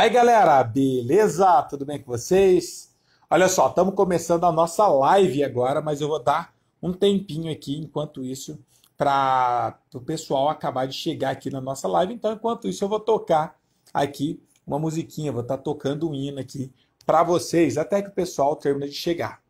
E aí, galera, beleza? Tudo bem com vocês? Olha só, estamos começando a nossa live agora, mas eu vou dar um tempinho aqui, enquanto isso, para o pessoal acabar de chegar aqui na nossa live. Então, enquanto isso, eu vou tocar aqui uma musiquinha, vou estar tocando um hino aqui para vocês, até que o pessoal termine de chegar.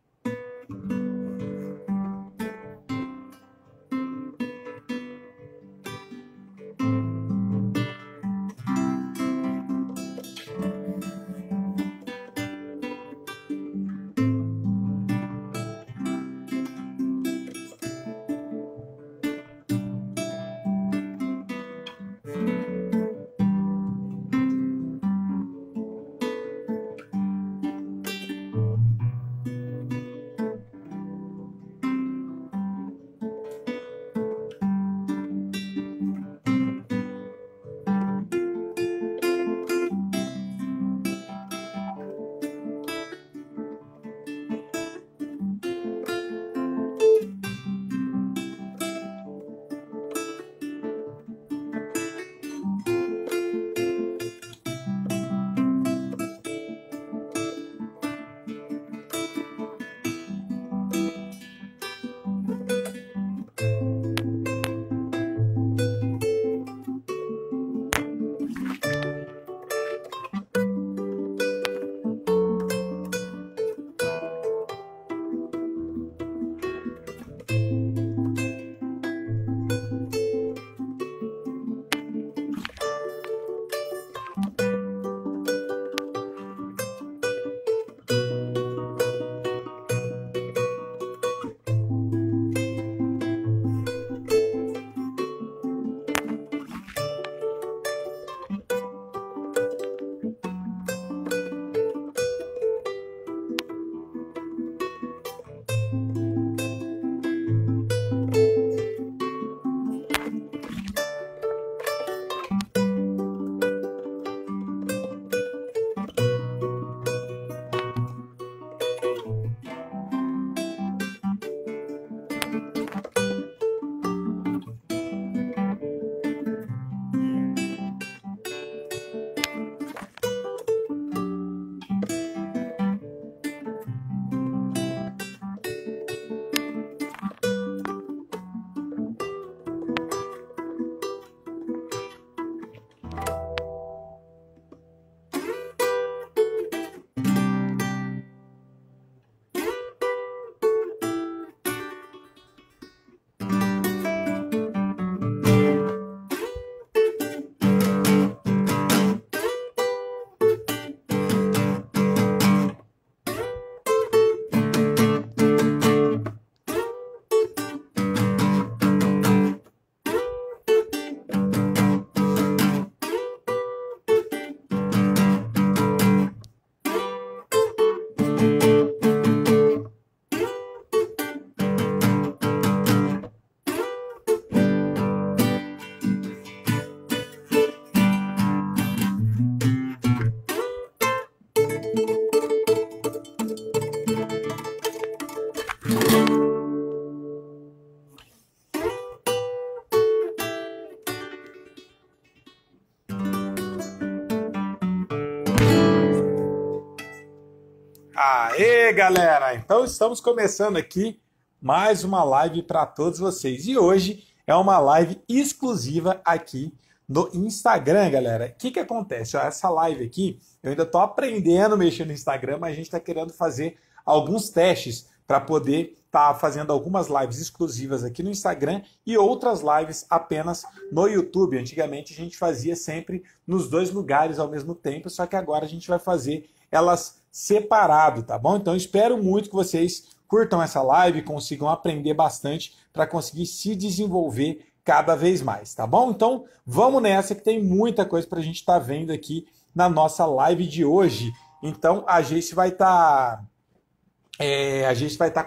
Aê, galera! Então estamos começando aqui mais uma live para todos vocês. E hoje é uma live exclusiva aqui no Instagram, galera. O que acontece? Ó, essa live aqui, eu ainda estou aprendendo a mexer no Instagram, mas a gente está querendo fazer alguns testes para poder estar fazendo algumas lives exclusivas aqui no Instagram e outras lives apenas no YouTube. Antigamente a gente fazia sempre nos dois lugares ao mesmo tempo, só que agora a gente vai fazer elas separado, tá bom? Então espero muito que vocês curtam essa live, consigam aprender bastante para conseguir se desenvolver cada vez mais, tá bom? Então vamos nessa que tem muita coisa para a gente estar vendo aqui na nossa live de hoje. Então a gente vai estar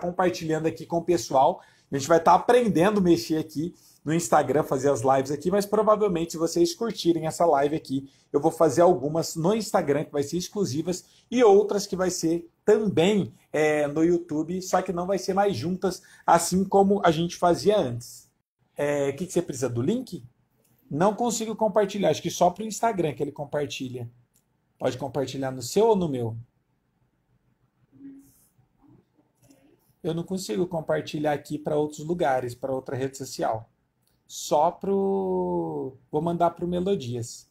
compartilhando aqui com o pessoal, a gente vai estar aprendendo a mexer aqui no Instagram, fazer as lives aqui, mas provavelmente se vocês curtirem essa live aqui, eu vou fazer algumas no Instagram que vai ser exclusivas e outras que vai ser também no YouTube, só que não vai ser mais juntas, assim como a gente fazia antes. O que você precisa do link? Não consigo compartilhar, acho que só para o Instagram que ele compartilha. Pode compartilhar no seu ou no meu? Eu não consigo compartilhar aqui para outros lugares, para outra rede social. Só pro. Vou mandar pro Melodias.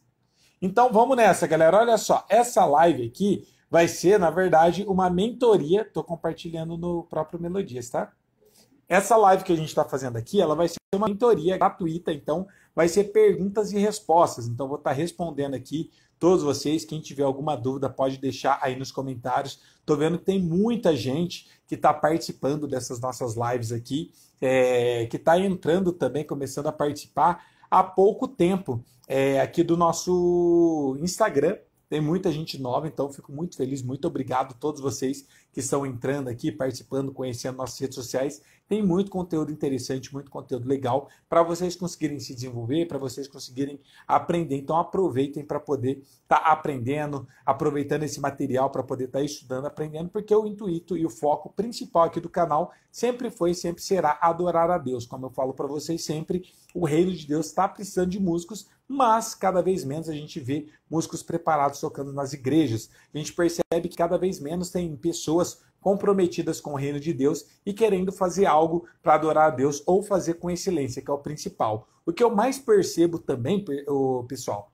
Então vamos nessa, galera. Olha só, essa live aqui vai ser, na verdade, uma mentoria. Estou compartilhando no próprio Melodias, tá? Essa live que a gente está fazendo aqui, ela vai ser uma mentoria gratuita, então vai ser perguntas e respostas. Então vou estar respondendo aqui todos vocês. Quem tiver alguma dúvida pode deixar aí nos comentários. Estou vendo que tem muita gente que está participando dessas nossas lives aqui, que está entrando também, começando a participar há pouco tempo aqui do nosso Instagram. Tem muita gente nova, então fico muito feliz, muito obrigado a todos vocês que estão entrando aqui, participando, conhecendo nossas redes sociais. Tem muito conteúdo interessante, muito conteúdo legal para vocês conseguirem se desenvolver, para vocês conseguirem aprender. Então aproveitem para poder estar aprendendo, aproveitando esse material para poder estar estudando, aprendendo, porque o intuito e o foco principal aqui do canal sempre foi e sempre será adorar a Deus. Como eu falo para vocês sempre, o reino de Deus está precisando de músicos, mas cada vez menos a gente vê músicos preparados tocando nas igrejas. A gente percebe que cada vez menos tem pessoas comprometidas com o reino de Deus e querendo fazer algo para adorar a Deus ou fazer com excelência, que é o principal. O que eu mais percebo também, pessoal,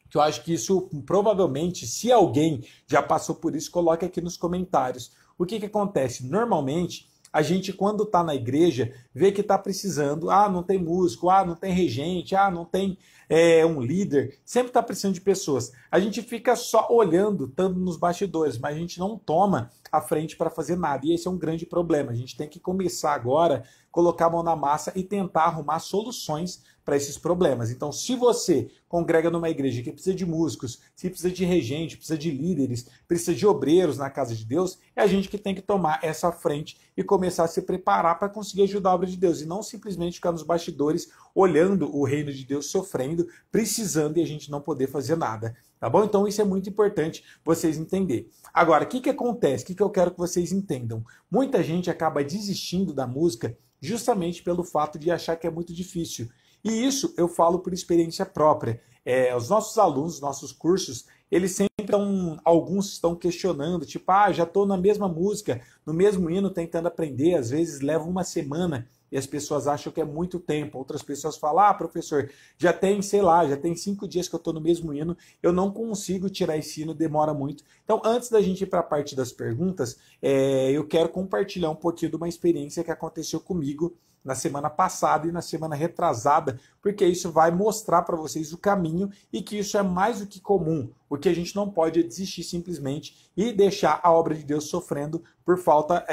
que eu acho que isso provavelmente, se alguém já passou por isso, coloque aqui nos comentários. O que acontece? Normalmente, a gente, quando está na igreja, vê que está precisando, não tem músico, não tem regente, não tem um líder, sempre está precisando de pessoas. A gente fica só olhando, estando nos bastidores, mas a gente não toma a frente para fazer nada. E esse é um grande problema. A gente tem que começar agora, colocar a mão na massa e tentar arrumar soluções para esses problemas. Então, se você congrega numa igreja que precisa de músicos, se precisa de regente, precisa de líderes, precisa de obreiros na casa de Deus, é a gente que tem que tomar essa frente e começar a se preparar para conseguir ajudar a obra de Deus e não simplesmente ficar nos bastidores olhando o reino de Deus sofrendo, precisando e a gente não poder fazer nada. Tá bom? Então isso é muito importante vocês entenderem. Agora, o que acontece? O que eu quero que vocês entendam? Muita gente acaba desistindo da música justamente pelo fato de achar que é muito difícil. E isso eu falo por experiência própria. Os nossos alunos, os nossos cursos, eles sempre alguns estão questionando, tipo, já estou na mesma música, no mesmo hino tentando aprender, às vezes leva uma semana e as pessoas acham que é muito tempo. Outras pessoas falam, professor, já tem 5 dias que eu estou no mesmo hino, eu não consigo tirar esse hino, demora muito. Então, antes da gente ir para a parte das perguntas, eu quero compartilhar um pouquinho de uma experiência que aconteceu comigo na semana passada e na semana retrasada, porque isso vai mostrar para vocês o caminho e que isso é mais do que comum. O que a gente não pode é desistir simplesmente e deixar a obra de Deus sofrendo por falta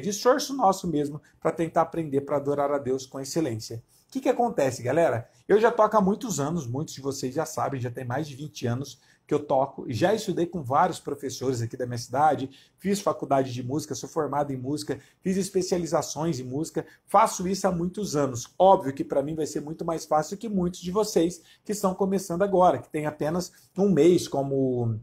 de esforço nosso mesmo para tentar aprender para adorar a Deus com excelência. O que acontece, galera? Eu já toco há muitos anos, muitos de vocês já sabem, já tem mais de 20 anos que eu toco, já estudei com vários professores aqui da minha cidade, fiz faculdade de música, sou formado em música, fiz especializações em música, faço isso há muitos anos. Óbvio que para mim vai ser muito mais fácil que muitos de vocês que estão começando agora, que têm apenas um mês como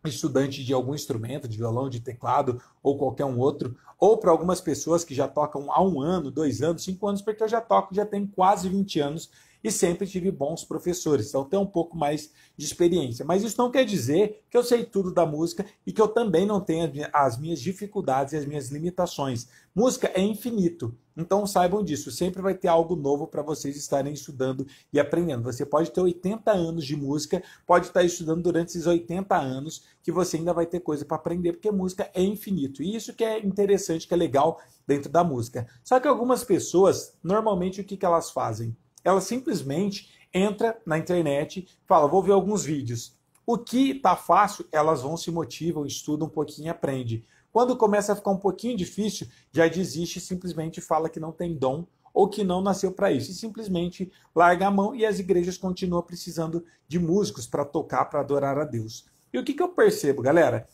estudante de algum instrumento, de violão, de teclado ou qualquer um outro, ou para algumas pessoas que já tocam há 1 ano, 2 anos, 5 anos, porque eu já toco, já tenho quase 20 anos e sempre tive bons professores, então tenho um pouco mais de experiência. Mas isso não quer dizer que eu sei tudo da música e que eu também não tenho as minhas dificuldades e as minhas limitações. Música é infinito, então saibam disso, sempre vai ter algo novo para vocês estarem estudando e aprendendo. Você pode ter 80 anos de música, pode estar estudando durante esses 80 anos, que você ainda vai ter coisa para aprender, porque música é infinito. E isso que é interessante, que é legal dentro da música. Só que algumas pessoas, normalmente o que elas fazem? Elas simplesmente entram na internet e falam, vou ver alguns vídeos. O que está fácil, elas vão, se motivam, estudam um pouquinho e aprendem. Quando começa a ficar um pouquinho difícil, já desiste e simplesmente fala que não tem dom ou que não nasceu para isso. E simplesmente larga a mão e as igrejas continuam precisando de músicos para tocar, para adorar a Deus. E o que eu percebo, galera?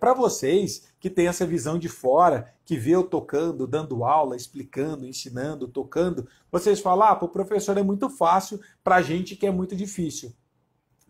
Para vocês que têm essa visão de fora, que vê eu tocando, dando aula, explicando, ensinando, tocando, vocês falam, para o professor é muito fácil, para a gente que é muito difícil.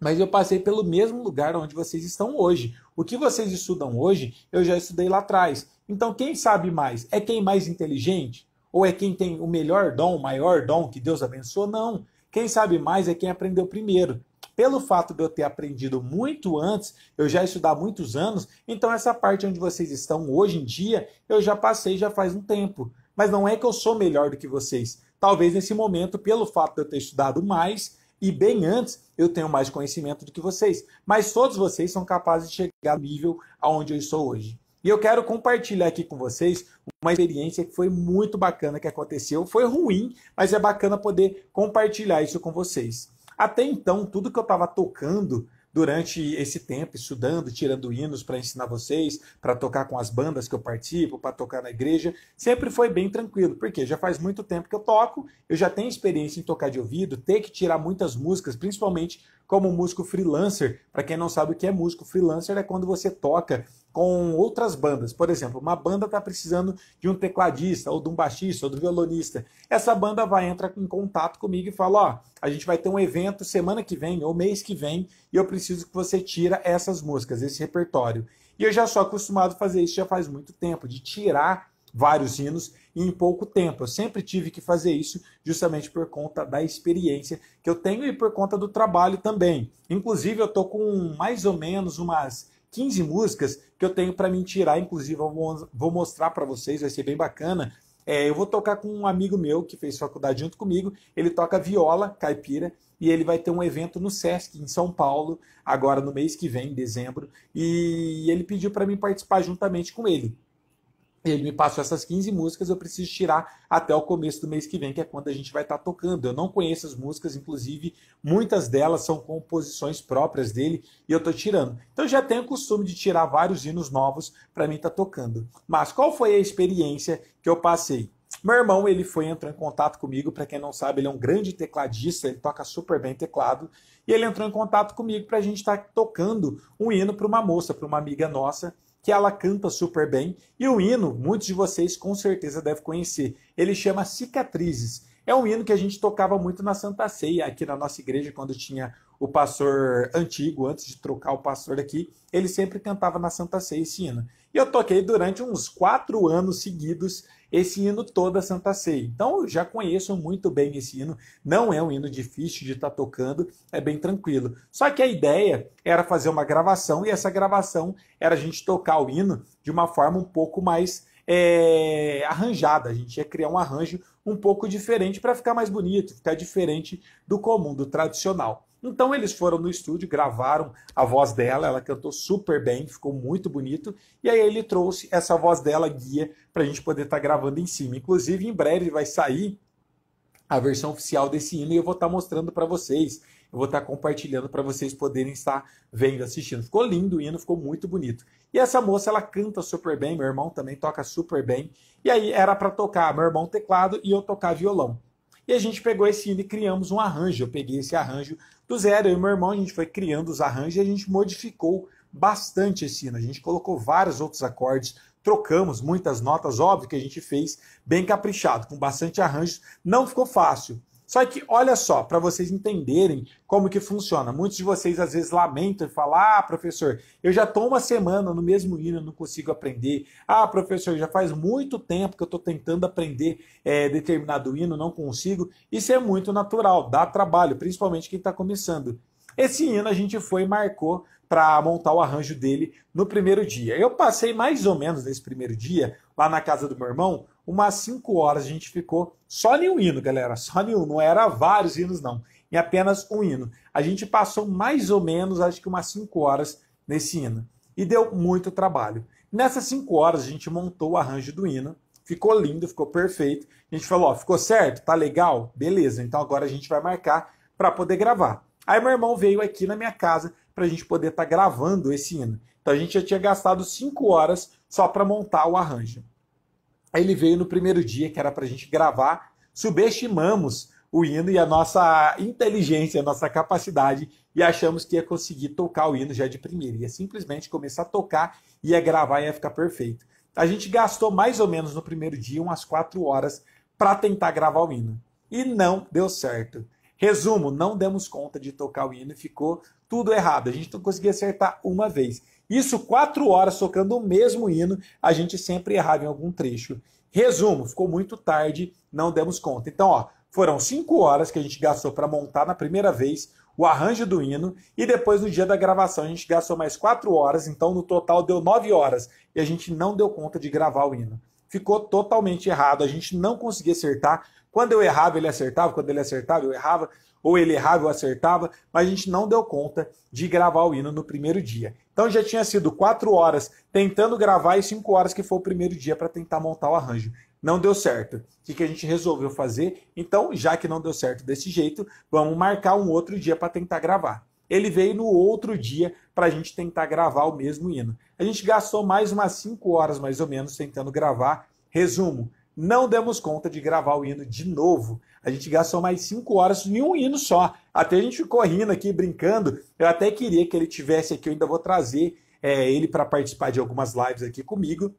Mas eu passei pelo mesmo lugar onde vocês estão hoje. O que vocês estudam hoje, eu já estudei lá atrás. Então quem sabe mais? É quem mais inteligente? Ou é quem tem o melhor dom, o maior dom que Deus abençoou? Não. Quem sabe mais é quem aprendeu primeiro. pelo fato de eu ter aprendido muito antes, eu já estudar há muitos anos, então essa parte onde vocês estão hoje em dia, eu já passei já faz um tempo. Mas não é que eu sou melhor do que vocês. Talvez nesse momento, pelo fato de eu ter estudado mais e bem antes, eu tenho mais conhecimento do que vocês. Mas todos vocês são capazes de chegar no nível aonde eu estou hoje. E eu quero compartilhar aqui com vocês uma experiência que foi muito bacana que aconteceu. Foi ruim, mas é bacana poder compartilhar isso com vocês. Até então, tudo que eu estava tocando durante esse tempo, estudando, tirando hinos para ensinar vocês, para tocar com as bandas que eu participo, para tocar na igreja, sempre foi bem tranquilo, porque já faz muito tempo que eu toco, eu já tenho experiência em tocar de ouvido, ter que tirar muitas músicas, principalmente como músico freelancer. Para quem não sabe o que é músico freelancer, é quando você toca com outras bandas. Por exemplo, uma banda está precisando de um tecladista, ou de um baixista, ou de um violonista. Essa banda vai entrar em contato comigo e fala, ó, a gente vai ter um evento semana que vem, ou mês que vem, e eu preciso que você tira essas músicas, esse repertório. E eu já sou acostumado a fazer isso já faz muito tempo, de tirar vários hinos em pouco tempo. Eu sempre tive que fazer isso justamente por conta da experiência que eu tenho e por conta do trabalho também. Inclusive, eu tô com mais ou menos umas 15 músicas que eu tenho para me tirar, inclusive eu vou mostrar para vocês, vai ser bem bacana. Eu vou tocar com um amigo meu que fez faculdade junto comigo, ele toca viola caipira e ele vai ter um evento no Sesc em São Paulo, agora no mês que vem, em dezembro, e ele pediu para mim participar juntamente com ele. Ele me passou essas 15 músicas, eu preciso tirar até o começo do mês que vem, que é quando a gente vai estar tocando. Eu não conheço as músicas, inclusive muitas delas são composições próprias dele e eu estou tirando. Então já tenho o costume de tirar vários hinos novos para mim estar tocando. Mas qual foi a experiência que eu passei? Meu irmão, entrou em contato comigo, para quem não sabe, ele é um grande tecladista, ele toca super bem teclado, e ele entrou em contato comigo para a gente estar tocando um hino para uma moça, para uma amiga nossa, que ela canta super bem, e o hino, muitos de vocês com certeza devem conhecer, ele chama Cicatrizes. É um hino que a gente tocava muito na Santa Ceia, aqui na nossa igreja, quando tinha o pastor antigo, antes de trocar o pastor daqui, ele sempre cantava na Santa Ceia esse hino. E eu toquei durante uns 4 anos seguidos esse hino toda a Santa Ceia. Então eu já conheço muito bem esse hino, não é um hino difícil de estar tocando, é bem tranquilo. Só que a ideia era fazer uma gravação, e essa gravação era a gente tocar o hino de uma forma um pouco mais arranjada. A gente ia criar um arranjo um pouco diferente para ficar mais bonito, ficar diferente do comum, do tradicional. Então eles foram no estúdio, gravaram a voz dela, ela cantou super bem, ficou muito bonito, e aí ele trouxe essa voz dela guia para a gente poder estar gravando em cima. Inclusive, em breve vai sair a versão oficial desse hino e eu vou estar mostrando para vocês, eu vou estar compartilhando para vocês poderem estar vendo, assistindo. Ficou lindo o hino, ficou muito bonito. E essa moça, ela canta super bem, meu irmão também toca super bem, e aí era para tocar meu irmão teclado e eu tocar violão. E a gente pegou esse hino e criamos um arranjo. Eu peguei esse arranjo do zero, eu e meu irmão, a gente foi criando os arranjos e a gente modificou bastante esse hino. A gente colocou vários outros acordes, trocamos muitas notas, óbvio que a gente fez bem caprichado, com bastante arranjos. Não ficou fácil. Só que, olha só, para vocês entenderem como que funciona. Muitos de vocês às vezes lamentam e falam, professor, eu já estou uma semana no mesmo hino, não consigo aprender. Professor, já faz muito tempo que eu estou tentando aprender determinado hino, não consigo. Isso é muito natural, dá trabalho, principalmente quem está começando. Esse hino a gente foi e marcou para montar o arranjo dele no primeiro dia. Eu passei mais ou menos nesse primeiro dia, lá na casa do meu irmão, umas 5 horas a gente ficou só em um hino, galera, só em um, não era vários hinos não, em apenas um hino. A gente passou mais ou menos, acho que umas 5 horas nesse hino, e deu muito trabalho. Nessas 5 horas a gente montou o arranjo do hino, ficou lindo, ficou perfeito, a gente falou, ficou certo? Tá legal? Beleza, então agora a gente vai marcar para poder gravar. Aí meu irmão veio aqui na minha casa para a gente poder estar gravando esse hino. Então a gente já tinha gastado 5 horas só para montar o arranjo. Aí ele veio no primeiro dia, que era para a gente gravar, subestimamos o hino e a nossa inteligência, a nossa capacidade, e achamos que ia conseguir tocar o hino já de primeira. Ia simplesmente começar a tocar, ia gravar e ia ficar perfeito. A gente gastou mais ou menos no primeiro dia umas 4 horas para tentar gravar o hino. E não deu certo. Resumo, não demos conta de tocar o hino e ficou tudo errado. A gente não conseguia acertar uma vez. Isso 4 horas tocando o mesmo hino, a gente sempre errava em algum trecho. Resumo, ficou muito tarde, não demos conta. Então, foram 5 horas que a gente gastou para montar na primeira vez o arranjo do hino, e depois no dia da gravação a gente gastou mais 4 horas, então no total deu 9 horas, e a gente não deu conta de gravar o hino. Ficou totalmente errado, a gente não conseguia acertar. Quando eu errava, ele acertava, quando ele acertava, eu errava, ou ele errava, eu acertava, mas a gente não deu conta de gravar o hino no primeiro dia. Então já tinha sido 4 horas tentando gravar e 5 horas que foi o primeiro dia para tentar montar o arranjo. Não deu certo. O que a gente resolveu fazer? Então, já que não deu certo desse jeito, vamos marcar um outro dia para tentar gravar. Ele veio no outro dia para a gente tentar gravar o mesmo hino. A gente gastou mais umas 5 horas, mais ou menos, tentando gravar. Resumo, não demos conta de gravar o hino de novo. A gente gastou mais 5 horas em um hino só. Até a gente ficou rindo aqui, brincando. Eu até queria que ele tivesse aqui, eu ainda vou trazer ele para participar de algumas lives aqui comigo,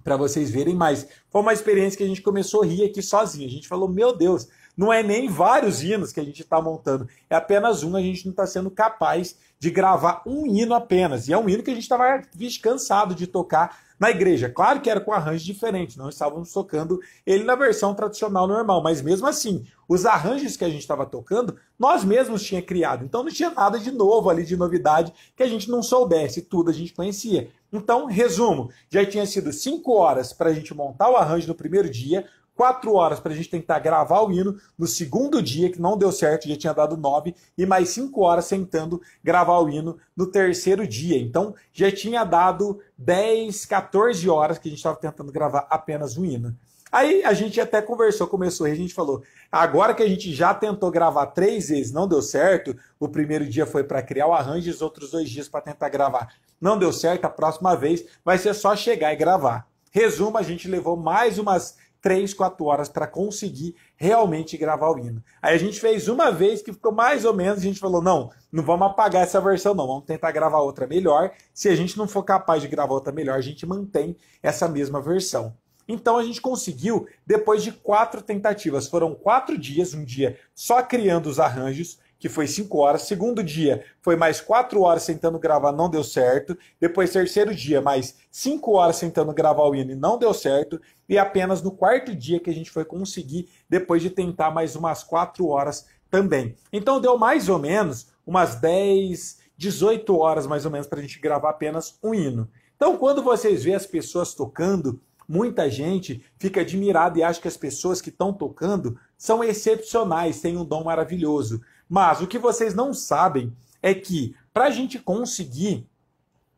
para vocês verem, mas foi uma experiência que a gente começou a rir aqui sozinho. A gente falou, meu Deus, não é nem vários hinos que a gente está montando, é apenas um, a gente não está sendo capaz de gravar um hino apenas. E é um hino que a gente estava cansado de tocar na igreja. Claro que era com arranjo diferente, não estávamos tocando ele na versão tradicional normal, mas mesmo assim, os arranjos que a gente estava tocando, nós mesmos tinha criado. Então não tinha nada de novo ali, de novidade, que a gente não soubesse, tudo a gente conhecia. Então, resumo, já tinha sido 5 horas para a gente montar o arranjo no primeiro dia, 4 horas para a gente tentar gravar o hino no segundo dia, que não deu certo, já tinha dado 9, e mais 5 horas tentando gravar o hino no terceiro dia. Então, já tinha dado 10, 14 horas que a gente estava tentando gravar apenas um hino. Aí a gente até conversou, começou a gente falou, agora que a gente já tentou gravar 3 vezes, não deu certo, o primeiro dia foi para criar o arranjo e os outros 2 dias para tentar gravar. Não deu certo, a próxima vez vai ser só chegar e gravar. Resumo, a gente levou mais umas 3, 4 horas para conseguir realmente gravar o hino. Aí a gente fez uma vez que ficou mais ou menos, a gente falou, não vamos apagar essa versão não, vamos tentar gravar outra melhor. Se a gente não for capaz de gravar outra melhor, a gente mantém essa mesma versão. Então a gente conseguiu, depois de 4 tentativas, foram 4 dias, um dia só criando os arranjos, que foi 5 horas. Segundo dia, foi mais 4 horas tentando gravar, não deu certo. Depois, terceiro dia, mais 5 horas tentando gravar o hino e não deu certo. E apenas no quarto dia que a gente foi conseguir, depois de tentar mais umas 4 horas também. Então deu mais ou menos umas 10, 18 horas mais ou menos para a gente gravar apenas um hino. Então quando vocês vê as pessoas tocando, muita gente fica admirada e acha que as pessoas que estão tocando são excepcionais, têm um dom maravilhoso. Mas o que vocês não sabem é que para a gente conseguir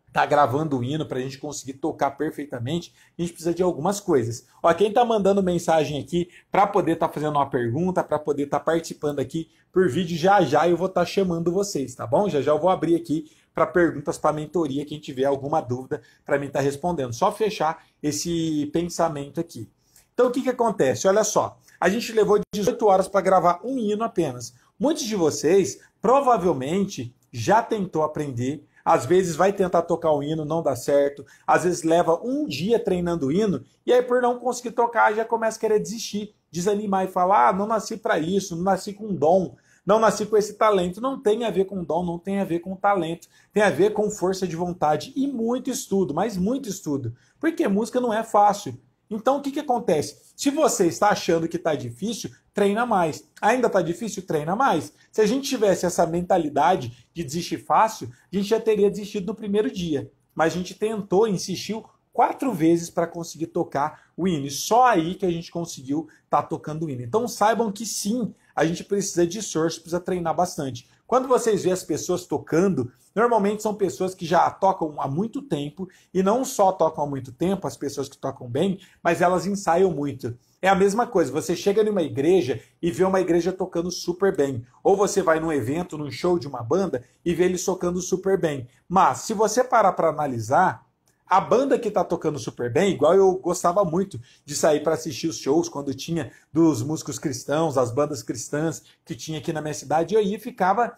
estar gravando o hino, para a gente conseguir tocar perfeitamente, a gente precisa de algumas coisas. Ó, quem está mandando mensagem aqui para poder estar fazendo uma pergunta, para poder estar participando aqui por vídeo, já já eu vou estar chamando vocês, tá bom? Já já eu vou abrir aqui para perguntas para a mentoria, quem tiver alguma dúvida para mim estar respondendo. Só fechar esse pensamento aqui. Então o que acontece? Olha só, a gente levou 18 horas para gravar um hino apenas. Muitos de vocês provavelmente já tentou aprender, às vezes vai tentar tocar o hino, não dá certo, às vezes leva um dia treinando o hino, e aí por não conseguir tocar já começa a querer desistir, desanimar e falar, não nasci para isso, não nasci com dom, não nasci com esse talento. Não tem a ver com dom, não tem a ver com talento, tem a ver com força de vontade e muito estudo, mas muito estudo, porque música não é fácil. Então o que acontece? Se você está achando que está difícil, treina mais. Ainda está difícil? Treina mais. Se a gente tivesse essa mentalidade de desistir fácil, a gente já teria desistido no primeiro dia. Mas a gente tentou, insistiu 4 vezes para conseguir tocar o hino. E só aí que a gente conseguiu estar tocando o hino. Então saibam que sim, a gente precisa de esforço, precisa treinar bastante. Quando vocês vê as pessoas tocando, normalmente são pessoas que já tocam há muito tempo, e não só tocam há muito tempo, as pessoas que tocam bem, mas elas ensaiam muito. É a mesma coisa, você chega numa igreja e vê uma igreja tocando super bem. Ou você vai num evento, num show de uma banda e vê eles tocando super bem. Mas se você parar para analisar, a banda que está tocando super bem, igual eu gostava muito de sair para assistir os shows quando tinha dos músicos cristãos, as bandas cristãs que tinha aqui na minha cidade, e aí ficava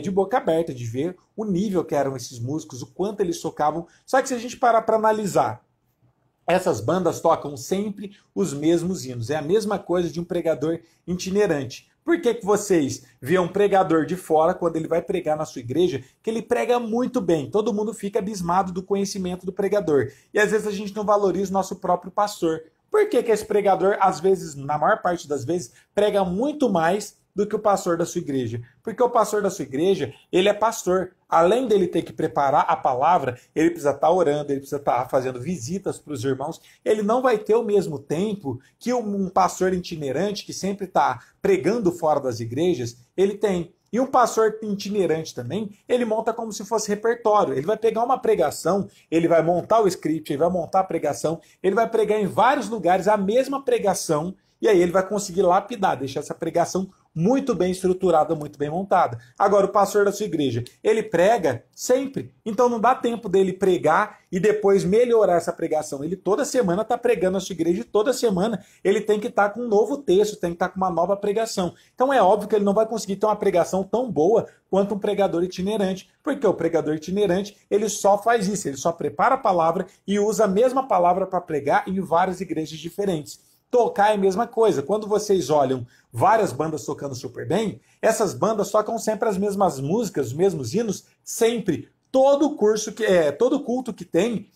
de boca aberta de ver o nível que eram esses músicos, o quanto eles tocavam. Só que se a gente parar para analisar, essas bandas tocam sempre os mesmos hinos. É a mesma coisa de um pregador itinerante. Por que vocês veem um pregador de fora, quando ele vai pregar na sua igreja, que ele prega muito bem? Todo mundo fica abismado do conhecimento do pregador. E às vezes a gente não valoriza o nosso próprio pastor. Por que esse pregador, às vezes, na maior parte das vezes, prega muito mais do que o pastor da sua igreja. Porque o pastor da sua igreja, ele é pastor. Além dele ter que preparar a palavra, ele precisa estar orando, ele precisa estar fazendo visitas para os irmãos. Ele não vai ter o mesmo tempo que um pastor itinerante que sempre está pregando fora das igrejas, ele tem. E um pastor itinerante também, ele monta como se fosse repertório. Ele vai pegar uma pregação, ele vai montar o script, ele vai montar a pregação, ele vai pregar em vários lugares a mesma pregação, e aí ele vai conseguir lapidar, deixar essa pregação muito bem estruturada, muito bem montada. Agora, o pastor da sua igreja, ele prega sempre. Então não dá tempo dele pregar e depois melhorar essa pregação. Ele toda semana está pregando na sua igreja e toda semana ele tem que estar com um novo texto, tem que estar com uma nova pregação. Então é óbvio que ele não vai conseguir ter uma pregação tão boa quanto um pregador itinerante. Porque o pregador itinerante, ele só faz isso, ele só prepara a palavra e usa a mesma palavra para pregar em várias igrejas diferentes. Tocar é a mesma coisa. Quando vocês olham várias bandas tocando super bem, essas bandas tocam sempre as mesmas músicas, os mesmos hinos, sempre. Todo culto que tem,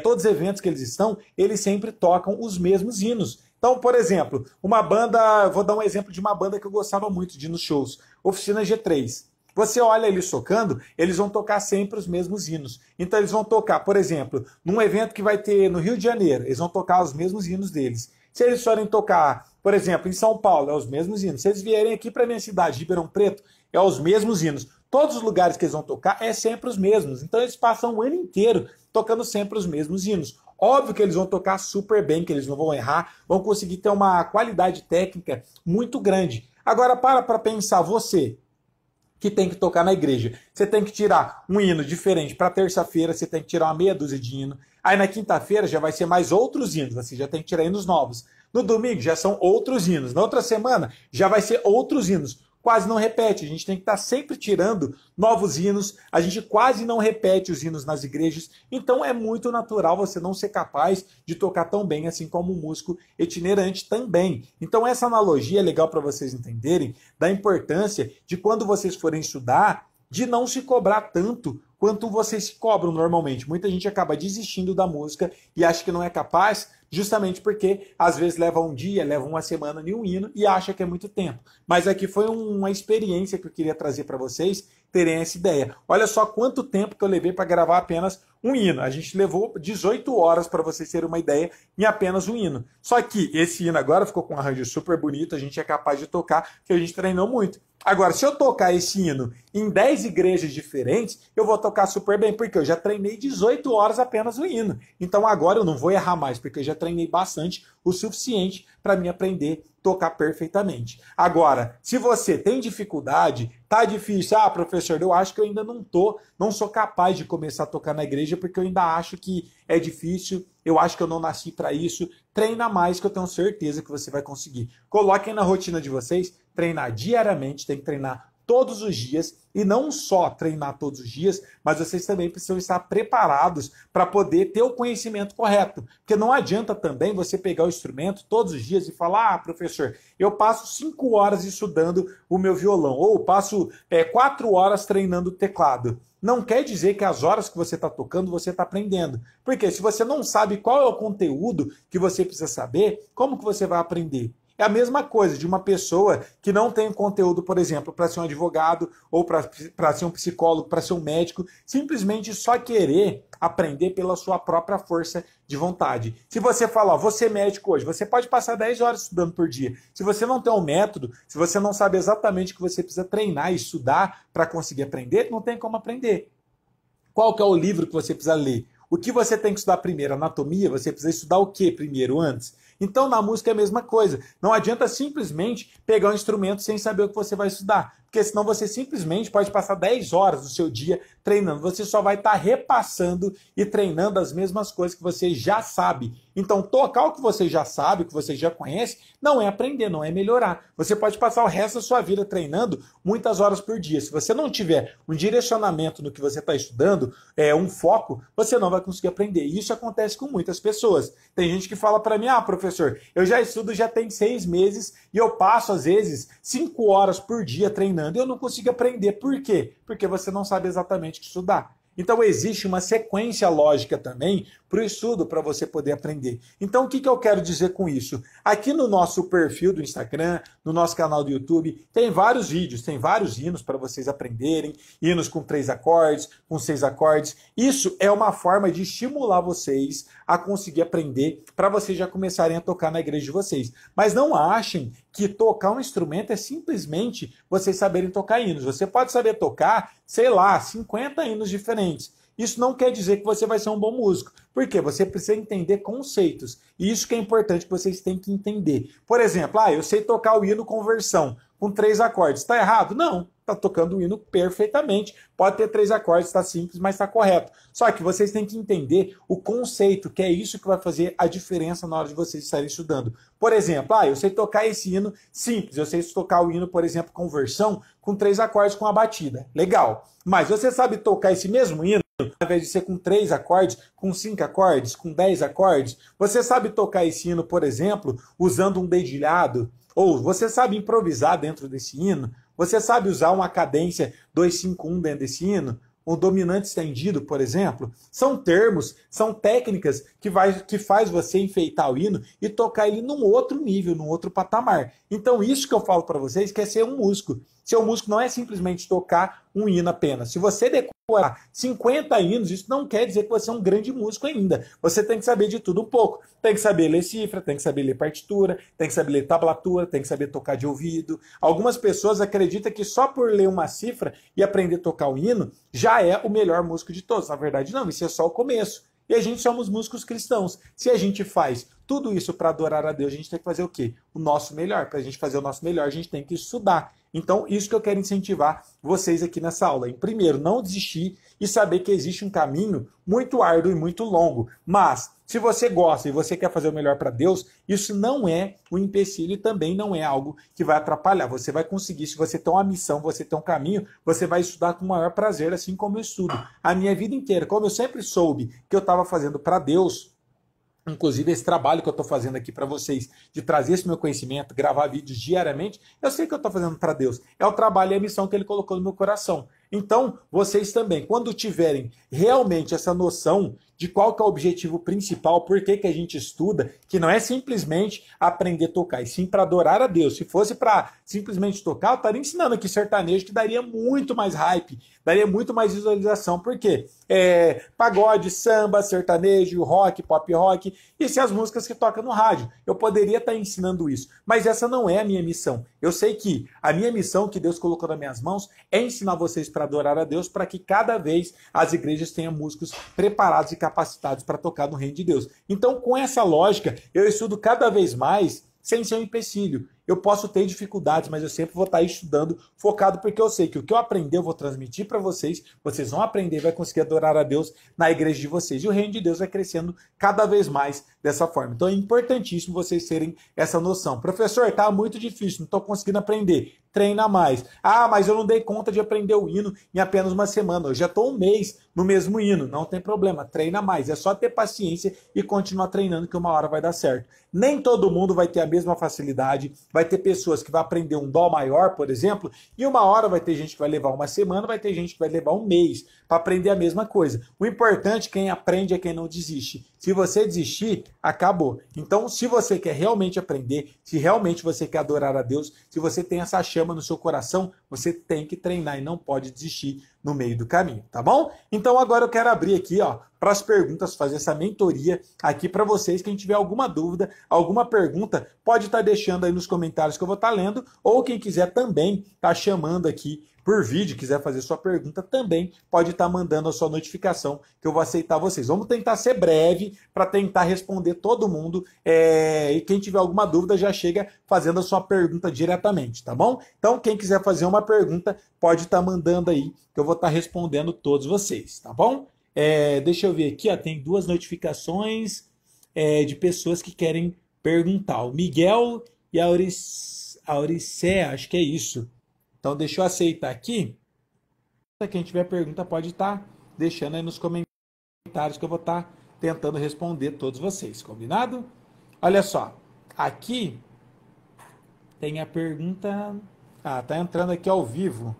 todos os eventos que eles estão, eles sempre tocam os mesmos hinos. Então, por exemplo, uma banda, vou dar um exemplo de uma banda que eu gostava muito de ir nos shows, Oficina G3. Você olha eles tocando, eles vão tocar sempre os mesmos hinos. Então eles vão tocar, por exemplo, num evento que vai ter no Rio de Janeiro, eles vão tocar os mesmos hinos deles. Se eles forem tocar, por exemplo, em São Paulo, é os mesmos hinos. Se eles vierem aqui para a minha cidade, Ribeirão Preto, é os mesmos hinos. Todos os lugares que eles vão tocar é sempre os mesmos. Então eles passam o ano inteiro tocando sempre os mesmos hinos. Óbvio que eles vão tocar super bem, que eles não vão errar, vão conseguir ter uma qualidade técnica muito grande. Agora para pensar, você que tem que tocar na igreja. Você tem que tirar um hino diferente para terça-feira, você tem que tirar uma meia dúzia de hino. Aí na quinta-feira já vai ser mais outros hinos, você já tem que tirar hinos novos. No domingo já são outros hinos. Na outra semana já vai ser outros hinos. Quase não repete, a gente tem que estar sempre tirando novos hinos, a gente quase não repete os hinos nas igrejas, então é muito natural você não ser capaz de tocar tão bem assim como um músico itinerante também. Então essa analogia é legal para vocês entenderem da importância de quando vocês forem estudar, de não se cobrar tanto quanto vocês se cobram normalmente. Muita gente acaba desistindo da música e acha que não é capaz, justamente porque às vezes leva um dia, leva uma semana em um hino e acha que é muito tempo. Mas aqui foi uma experiência que eu queria trazer para vocês terem essa ideia. Olha só quanto tempo que eu levei para gravar apenas um hino. A gente levou 18 horas para vocês terem uma ideia em apenas um hino. Só que esse hino agora ficou com um arranjo super bonito, a gente é capaz de tocar, porque a gente treinou muito. Agora, se eu tocar esse hino em 10 igrejas diferentes, eu vou tocar super bem, porque eu já treinei 18 horas apenas o hino. Então agora eu não vou errar mais, porque eu já treinei bastante, o suficiente para mim aprender a tocar perfeitamente. Agora, se você tem dificuldade, tá difícil, professor, eu acho que eu ainda não sou capaz de começar a tocar na igreja, porque eu ainda acho que é difícil, eu acho que eu não nasci para isso. Treina mais, que eu tenho certeza que você vai conseguir. Coloquem na rotina de vocês, treinar diariamente, tem que treinar todos os dias, e não só treinar todos os dias, mas vocês também precisam estar preparados para poder ter o conhecimento correto. Porque não adianta também você pegar o instrumento todos os dias e falar, professor, eu passo 5 horas estudando o meu violão, ou passo 4 horas treinando o teclado. Não quer dizer que as horas que você está tocando, você está aprendendo. Porque se você não sabe qual é o conteúdo que você precisa saber, como que você vai aprender? É a mesma coisa de uma pessoa que não tem conteúdo, por exemplo, para ser um advogado, ou para ser um psicólogo, para ser um médico, simplesmente só querer aprender pela sua própria força de vontade. Se você falar, vou ser médico hoje, você pode passar 10 horas estudando por dia. Se você não tem um método, se você não sabe exatamente o que você precisa treinar e estudar para conseguir aprender, não tem como aprender. Qual que é o livro que você precisa ler? O que você tem que estudar primeiro? Anatomia? Você precisa estudar o que primeiro, antes? Então, na música é a mesma coisa. Não adianta simplesmente pegar um instrumento sem saber o que você vai estudar. Porque senão você simplesmente pode passar 10 horas do seu dia treinando. Você só vai estar repassando e treinando as mesmas coisas que você já sabe. Então, tocar o que você já sabe, o que você já conhece, não é aprender, não é melhorar. Você pode passar o resto da sua vida treinando muitas horas por dia. Se você não tiver um direcionamento no que você está estudando, um foco, você não vai conseguir aprender. E isso acontece com muitas pessoas. Tem gente que fala para mim, professor, eu já estudo já tem 6 meses e eu passo, às vezes, 5 horas por dia treinando e eu não consigo aprender. Por quê? Porque você não sabe exatamente o que estudar. Então existe uma sequência lógica também para o estudo, para você poder aprender. Então o que eu quero dizer com isso? Aqui no nosso perfil do Instagram, no nosso canal do YouTube, tem vários vídeos, tem vários hinos para vocês aprenderem, hinos com 3 acordes, com 6 acordes. Isso é uma forma de estimular vocês a conseguir aprender para vocês já começarem a tocar na igreja de vocês. Mas não achem que tocar um instrumento é simplesmente vocês saberem tocar hinos. Você pode saber tocar, sei lá, 50 hinos diferentes. Isso não quer dizer que você vai ser um bom músico. Por quê? Você precisa entender conceitos. E isso que é importante que vocês têm que entender. Por exemplo, eu sei tocar o hino Conversão com 3 acordes. Está errado? Não. Está tocando o hino perfeitamente. Pode ter 3 acordes, está simples, mas está correto. Só que vocês têm que entender o conceito, que é isso que vai fazer a diferença na hora de vocês estarem estudando. Por exemplo, eu sei tocar esse hino simples. Eu sei tocar o hino, por exemplo, Conversão, com 3 acordes com a batida. Legal. Mas você sabe tocar esse mesmo hino, ao invés de ser com 3 acordes, com 5 acordes, com 10 acordes? Você sabe tocar esse hino, por exemplo, usando um dedilhado? Ou você sabe improvisar dentro desse hino? Você sabe usar uma cadência 2-5-1 dentro desse hino? O dominante estendido, por exemplo? São termos, são técnicas que faz você enfeitar o hino e tocar ele num outro nível, num outro patamar. Então isso que eu falo para vocês que é ser um músico. Ser um músico não é simplesmente tocar um hino apenas. Se você decorar 50 hinos, isso não quer dizer que você é um grande músico ainda. Você tem que saber de tudo um pouco. Tem que saber ler cifra, tem que saber ler partitura, tem que saber ler tablatura, tem que saber tocar de ouvido. Algumas pessoas acreditam que só por ler uma cifra e aprender a tocar o hino já é o melhor músico de todos. Na verdade, não, isso é só o começo. E a gente somos músicos cristãos. Se a gente faz tudo isso para adorar a Deus, a gente tem que fazer o quê? O nosso melhor. Para a gente fazer o nosso melhor, a gente tem que estudar. Então, isso que eu quero incentivar vocês aqui nessa aula. Em primeiro, não desistir e saber que existe um caminho muito árduo e muito longo. Mas, se você gosta e você quer fazer o melhor para Deus, isso não é um empecilho e também não é algo que vai atrapalhar. Você vai conseguir, se você tem uma missão, você tem um caminho, você vai estudar com o maior prazer, assim como eu estudo. A minha vida inteira, como eu sempre soube que eu estava fazendo para Deus, inclusive esse trabalho que eu estou fazendo aqui para vocês, de trazer esse meu conhecimento, gravar vídeos diariamente, eu sei que eu estou fazendo para Deus. É o trabalho e a missão que Ele colocou no meu coração. Então, vocês também, quando tiverem realmente essa noção de qual que é o objetivo principal, por que a gente estuda, que não é simplesmente aprender a tocar, e sim para adorar a Deus. Se fosse para simplesmente tocar, eu estaria ensinando aqui sertanejo, que daria muito mais hype, daria muito mais visualização. Por quê? Pagode, samba, sertanejo, rock, pop rock, e se as músicas que tocam no rádio. Eu poderia estar ensinando isso, mas essa não é a minha missão. Eu sei que a minha missão que Deus colocou nas minhas mãos é ensinar vocês para adorar a Deus, para que cada vez as igrejas tenham músicos preparados e capacitados para tocar no reino de Deus. Então, com essa lógica, eu estudo cada vez mais sem ser um empecilho. Eu posso ter dificuldades, mas eu sempre vou estar estudando focado, porque eu sei que o que eu aprender eu vou transmitir para vocês, vocês vão aprender e vai conseguir adorar a Deus na igreja de vocês. E o reino de Deus vai crescendo cada vez mais dessa forma. Então é importantíssimo vocês terem essa noção. Professor, tá muito difícil, não estou conseguindo aprender. Treina mais. Mas eu não dei conta de aprender o hino em apenas uma semana. Eu já estou um mês no mesmo hino. Não tem problema, treina mais. É só ter paciência e continuar treinando que uma hora vai dar certo. Nem todo mundo vai ter a mesma facilidade. Vai ter pessoas que vão aprender um dó maior, por exemplo, e uma hora vai ter gente que vai levar uma semana, vai ter gente que vai levar um mês para aprender a mesma coisa. O importante, quem aprende é quem não desiste. Se você desistir, acabou. Então, se você quer realmente aprender, se realmente você quer adorar a Deus, se você tem essa chama no seu coração, você tem que treinar e não pode desistir no meio do caminho, tá bom? Então agora eu quero abrir aqui, para as perguntas, fazer essa mentoria aqui para vocês. Quem tiver alguma dúvida, alguma pergunta, pode estar deixando aí nos comentários que eu vou estar lendo, ou quem quiser também tá chamando aqui por vídeo, quiser fazer sua pergunta, também pode estar mandando a sua notificação, que eu vou aceitar vocês. Vamos tentar ser breve para tentar responder todo mundo. E quem tiver alguma dúvida já chega fazendo a sua pergunta diretamente, tá bom? Então, quem quiser fazer uma pergunta, pode estar mandando aí, que eu vou estar respondendo todos vocês, tá bom? Deixa eu ver aqui, tem 2 notificações de pessoas que querem perguntar. O Miguel e a Auricé, acho que é isso. Então, deixa eu aceitar aqui. Quem tiver pergunta pode estar deixando aí nos comentários que eu vou estar tentando responder todos vocês, combinado? Olha só, aqui tem a pergunta... tá entrando aqui ao vivo.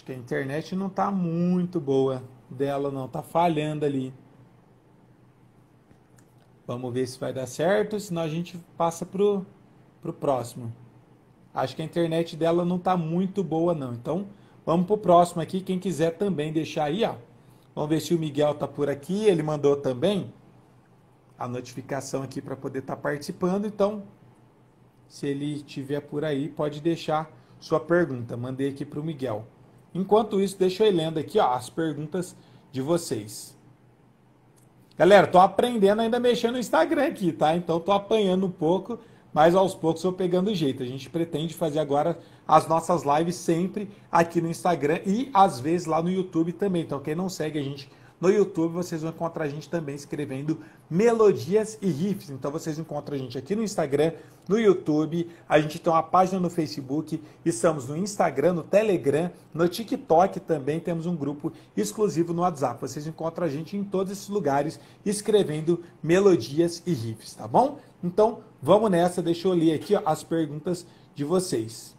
Acho que a internet não tá muito boa dela, não. Tá falhando ali. Vamos ver se vai dar certo, senão a gente passa pro próximo. Acho que a internet dela não tá muito boa, não. Então, vamos pro próximo aqui. Quem quiser também deixar aí, ó. Vamos ver se o Miguel tá por aqui. Ele mandou também a notificação aqui para poder estar participando. Então, se ele estiver por aí, pode deixar sua pergunta. Mandei aqui pro Miguel. Enquanto isso, deixa eu ir lendo aqui, ó, as perguntas de vocês. Galera, tô aprendendo ainda a mexer no Instagram aqui, tá? Então tô apanhando um pouco, mas aos poucos vou pegando o jeito. A gente pretende fazer agora as nossas lives sempre aqui no Instagram e às vezes lá no YouTube também. Então quem não segue a gente no YouTube, vocês vão encontrar a gente também escrevendo Melodias e Riffs. Então vocês encontram a gente aqui no Instagram, no YouTube, a gente tem uma página no Facebook, estamos no Instagram, no Telegram, no TikTok também, temos um grupo exclusivo no WhatsApp. Vocês encontram a gente em todos esses lugares escrevendo Melodias e Riffs, tá bom? Então vamos nessa, deixa eu ler aqui ó, as perguntas de vocês.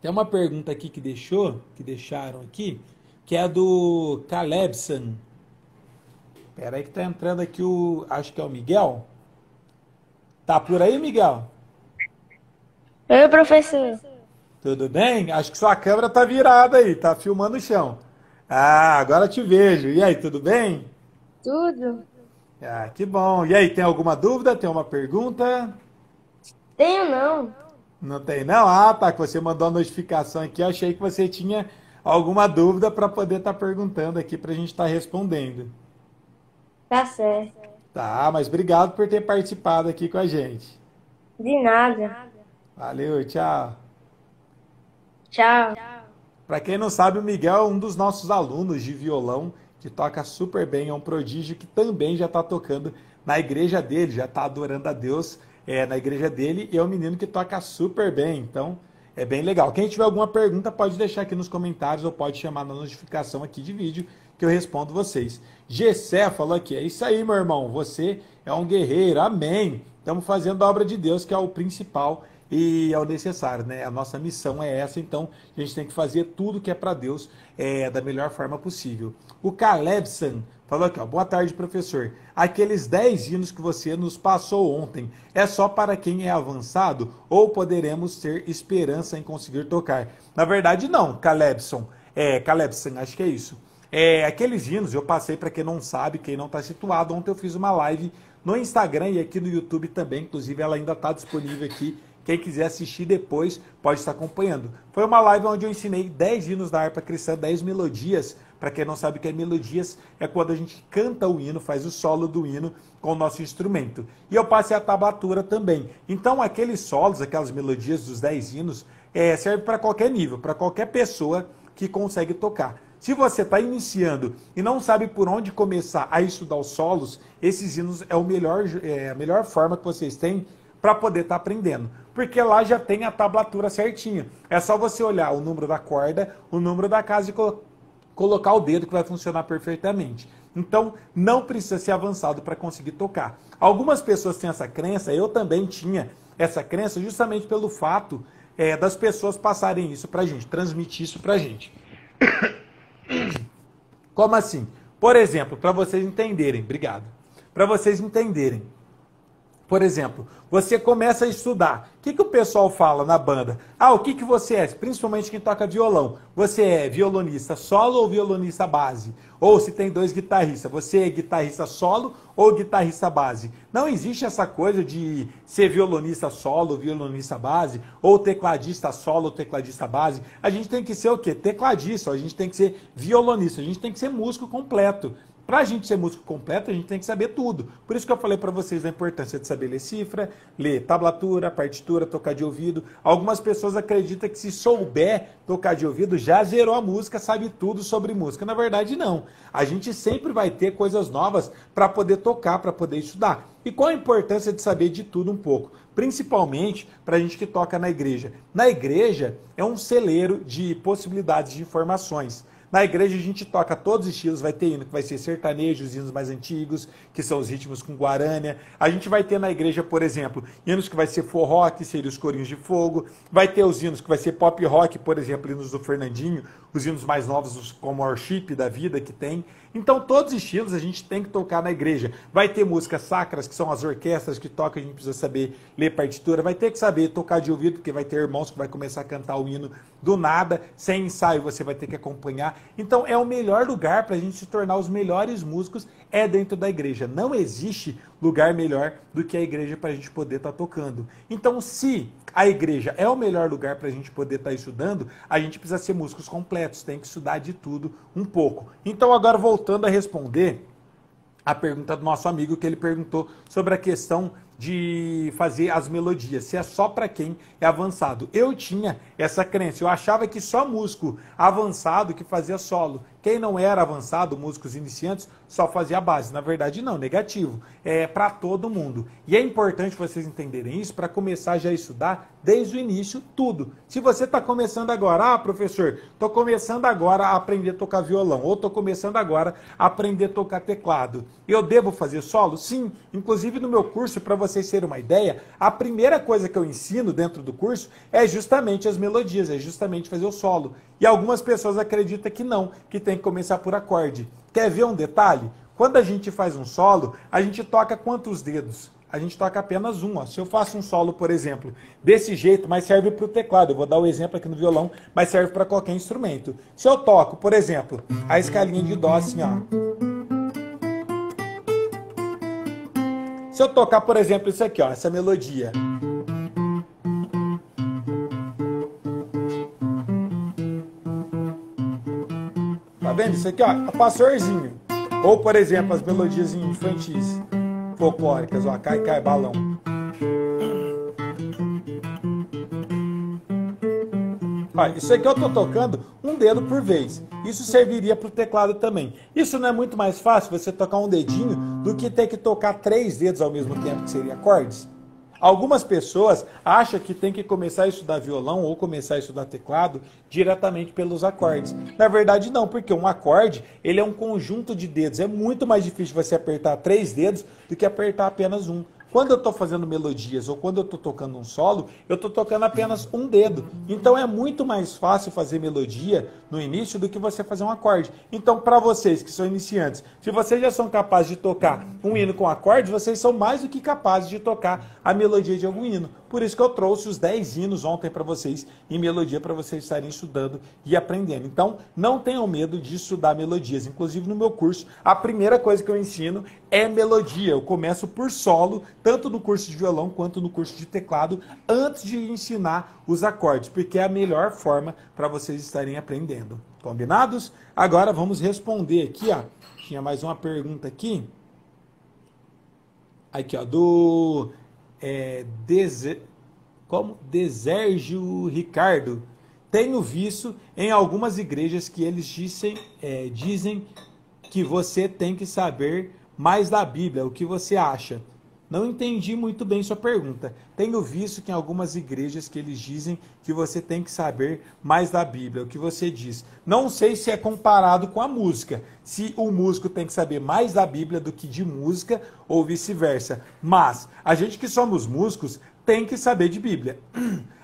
Tem uma pergunta aqui que deixaram aqui, que é do Calebson. Espera aí que tá entrando aqui acho que é o Miguel. Tá por aí, Miguel? Oi, professor. Tudo bem? Acho que sua câmera tá virada aí, tá filmando o chão. Ah, agora te vejo. E aí, tudo bem? Tudo? Ah, que bom. E aí, tem alguma dúvida? Tem uma pergunta? Tenho não. Não tem, não? Ah, tá, que você mandou a notificação aqui. Eu achei que você tinha alguma dúvida para poder estar perguntando aqui para a gente estar respondendo. Tá certo. Tá, mas obrigado por ter participado aqui com a gente. De nada. Valeu, tchau. Tchau. Para quem não sabe, o Miguel é um dos nossos alunos de violão, que toca super bem, é um prodígio que também já está tocando na igreja dele, já está adorando a Deus na igreja dele, e é um menino que toca super bem, então é bem legal. Quem tiver alguma pergunta pode deixar aqui nos comentários ou pode chamar na notificação aqui de vídeo que eu respondo vocês. Gessé falou aqui, é isso aí, meu irmão, você é um guerreiro, amém. Estamos fazendo a obra de Deus, que é o principal e é o necessário, né? A nossa missão é essa, então a gente tem que fazer tudo que é para Deus da melhor forma possível. O Calebson falou aqui, ó, boa tarde, professor. Aqueles 10 hinos que você nos passou ontem, é só para quem é avançado ou poderemos ter esperança em conseguir tocar? Na verdade, não, Calebson. Calebson, acho que é isso. Aqueles hinos eu passei para quem não sabe, quem não está situado. Ontem eu fiz uma live no Instagram e aqui no YouTube também, inclusive ela ainda está disponível aqui. Quem quiser assistir depois pode estar acompanhando. Foi uma live onde eu ensinei 10 hinos da harpa cristã, 10 melodias. Para quem não sabe o que é melodias, é quando a gente canta o hino, faz o solo do hino com o nosso instrumento. E eu passei a tablatura também. Então aqueles solos, aquelas melodias dos 10 hinos, serve para qualquer nível, para qualquer pessoa que consegue tocar. Se você está iniciando e não sabe por onde começar a estudar os solos, esses hinos é a melhor forma que vocês têm para poder estar aprendendo. Porque lá já tem a tablatura certinha. É só você olhar o número da corda, o número da casa e colocar o dedo que vai funcionar perfeitamente. Então, não precisa ser avançado para conseguir tocar. Algumas pessoas têm essa crença, eu também tinha essa crença, justamente pelo fato das pessoas passarem isso para a gente, transmitir isso para a gente. Como assim? Por exemplo, para vocês entenderem, obrigado. Para vocês entenderem. Por exemplo, você começa a estudar. O que o pessoal fala na banda? Ah, o que você é? Principalmente quem toca violão. Você é violonista solo ou violonista base? Ou se tem dois guitarristas, você é guitarrista solo ou guitarrista base? Não existe essa coisa de ser violonista solo, violonista base, ou tecladista solo ou tecladista base. A gente tem que ser o quê? Tecladista, a gente tem que ser violonista, a gente tem que ser músico completo. Para a gente ser músico completo, a gente tem que saber tudo. Por isso que eu falei para vocês da importância de saber ler cifra, ler tablatura, partitura, tocar de ouvido. Algumas pessoas acreditam que se souber tocar de ouvido, já zerou a música, sabe tudo sobre música. Na verdade, não. A gente sempre vai ter coisas novas para poder tocar, para poder estudar. E qual a importância de saber de tudo um pouco? Principalmente para a gente que toca na igreja. Na igreja é um celeiro de possibilidades de informações. Na igreja a gente toca todos os estilos, vai ter hino que vai ser sertanejo, os hinos mais antigos, que são os ritmos com guarânia. A gente vai ter na igreja, por exemplo, hinos que vai ser forró, que seriam os corinhos de fogo. Vai ter os hinos que vai ser pop rock, por exemplo, hinos do Fernandinho, os hinos mais novos, como o worship da vida que tem. Então, todos os estilos a gente tem que tocar na igreja. Vai ter músicas sacras, que são as orquestras que tocam, a gente precisa saber ler partitura. Vai ter que saber tocar de ouvido, porque vai ter irmãos que vai começar a cantar o hino do nada, sem ensaio, você vai ter que acompanhar. Então, é o melhor lugar para a gente se tornar os melhores músicos, é dentro da igreja. Não existe lugar melhor do que a igreja para a gente poder estar tocando. Então, se a igreja é o melhor lugar para a gente poder estar estudando, a gente precisa ser músicos completos, tem que estudar de tudo um pouco. Então, agora voltando a responder a pergunta do nosso amigo, que ele perguntou sobre a questão de fazer as melodias, se é só para quem é avançado. Eu tinha essa crença, eu achava que só músico avançado que fazia solo. Quem não era avançado, músicos iniciantes, só fazia a base. Na verdade, não, negativo. É para todo mundo. E é importante vocês entenderem isso para começar já a estudar desde o início tudo. Se você está começando agora, professor, estou começando agora a aprender a tocar violão, ou estou começando agora a aprender a tocar teclado, eu devo fazer solo? Sim. Inclusive no meu curso, para vocês terem uma ideia, a primeira coisa que eu ensino dentro do curso é justamente as melodias, é justamente fazer o solo. E algumas pessoas acreditam que não, que tem que começar por acorde. Quer ver um detalhe? Quando a gente faz um solo, a gente toca quantos dedos? A gente toca apenas um. Ó. Se eu faço um solo, por exemplo, desse jeito, mas serve para o teclado, eu vou dar o exemplo aqui no violão, mas serve para qualquer instrumento. Se eu toco, por exemplo, a escalinha de dó assim, ó. Se eu tocar, por exemplo, isso aqui, ó, essa melodia. Tá vendo? Isso aqui, ó, pastorzinho. Ou, por exemplo, as melodias infantis, folclóricas, ó, cai, cai, balão. Ó, isso aqui eu tô tocando um dedo por vez. Isso serviria para o teclado também. Isso não é muito mais fácil você tocar um dedinho do que ter que tocar 3 dedos ao mesmo tempo, que seria acordes? Algumas pessoas acham que tem que começar a estudar violão ou começar a estudar teclado diretamente pelos acordes. Na verdade não, porque um acorde ele é um conjunto de dedos. É muito mais difícil você apertar 3 dedos do que apertar apenas um. Quando eu estou fazendo melodias ou quando eu estou tocando um solo, eu estou tocando apenas um dedo. Então é muito mais fácil fazer melodia no início do que você fazer um acorde. Então para vocês que são iniciantes, se vocês já são capazes de tocar um hino com acordes, vocês são mais do que capazes de tocar a melodia de algum hino. Por isso que eu trouxe os 10 hinos ontem para vocês em melodia para vocês estarem estudando e aprendendo. Então não tenham medo de estudar melodias. Inclusive no meu curso, a primeira coisa que eu ensino é melodia. Eu começo por solo, tanto no curso de violão quanto no curso de teclado, antes de ensinar os acordes, porque é a melhor forma para vocês estarem aprendendo. Combinados? Agora vamos responder aqui, ó. Tinha mais uma pergunta aqui. Aqui, ó, do Desérgio Ricardo. Tenho visto em algumas igrejas que eles dizem que você tem que saber mais da Bíblia. O que você acha? Não entendi muito bem sua pergunta. Tenho visto que em algumas igrejas que eles dizem que você tem que saber mais da Bíblia. O que você diz? Não sei se é comparado com a música. Se o músico tem que saber mais da Bíblia do que de música ou vice-versa. Mas a gente que somos músicos tem que saber de Bíblia.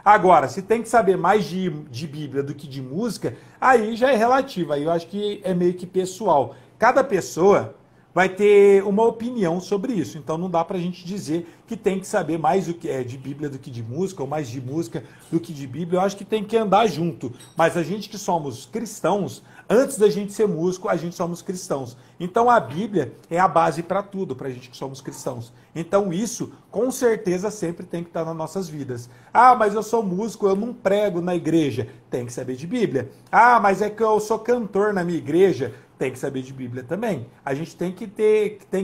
Agora, se tem que saber mais de Bíblia do que de música, aí já é relativo. Aí eu acho que é meio que pessoal. Cada pessoa vai ter uma opinião sobre isso. Então não dá pra gente dizer que tem que saber mais o que é de Bíblia do que de música, ou mais de música do que de Bíblia. Eu acho que tem que andar junto. Mas a gente que somos cristãos, antes da gente ser músico, a gente somos cristãos. Então a Bíblia é a base para tudo, pra gente que somos cristãos. Então isso, com certeza, sempre tem que estar nas nossas vidas. Ah, mas eu sou músico, eu não prego na igreja. Tem que saber de Bíblia. Ah, mas é que eu sou cantor na minha igreja. Tem que saber de Bíblia também. A gente tem que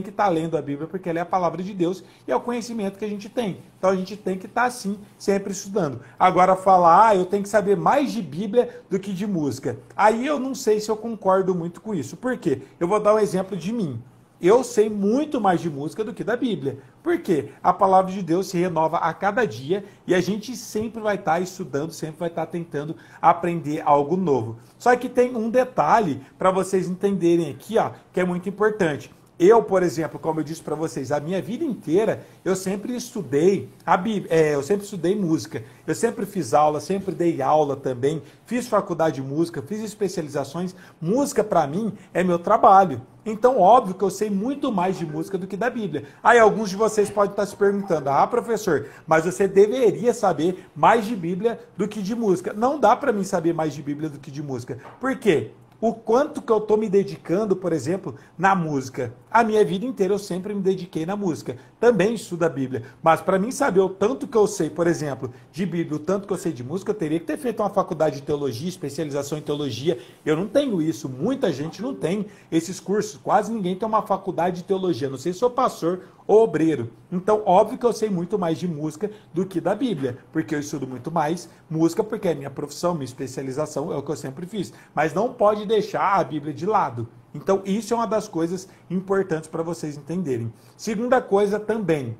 estar lendo a Bíblia porque ela é a palavra de Deus e é o conhecimento que a gente tem. Então a gente tem que estar assim, sempre estudando. Agora falar, eu tenho que saber mais de Bíblia do que de música. Aí eu não sei se eu concordo muito com isso. Por quê? Eu vou dar um exemplo de mim. Eu sei muito mais de música do que da Bíblia. Por quê? A palavra de Deus se renova a cada dia e a gente sempre vai estar estudando, sempre vai estar tentando aprender algo novo. Só que tem um detalhe para vocês entenderem aqui, ó, que é muito importante. Eu, por exemplo, como eu disse para vocês, a minha vida inteira eu sempre estudei a Bíblia, eu sempre estudei música, eu sempre fiz aula, sempre dei aula também, fiz faculdade de música, fiz especializações. Música para mim é meu trabalho. Então, óbvio que eu sei muito mais de música do que da Bíblia. Aí alguns de vocês podem estar se perguntando: ah, professor, mas você deveria saber mais de Bíblia do que de música. Não dá para mim saber mais de Bíblia do que de música. Por quê? O quanto que eu estou me dedicando, por exemplo, na música. A minha vida inteira eu sempre me dediquei na música. Também estudo a Bíblia. Mas para mim saber o tanto que eu sei, por exemplo, de Bíblia, o tanto que eu sei de música, eu teria que ter feito uma faculdade de teologia, especialização em teologia. Eu não tenho isso. Muita gente não tem esses cursos. Quase ninguém tem uma faculdade de teologia. Não sei se sou pastor ou obreiro. Então, óbvio que eu sei muito mais de música do que da Bíblia, porque eu estudo muito mais música, porque é minha profissão, minha especialização, é o que eu sempre fiz. Mas não pode deixar a Bíblia de lado. Então, isso é uma das coisas importantes para vocês entenderem. Segunda coisa também,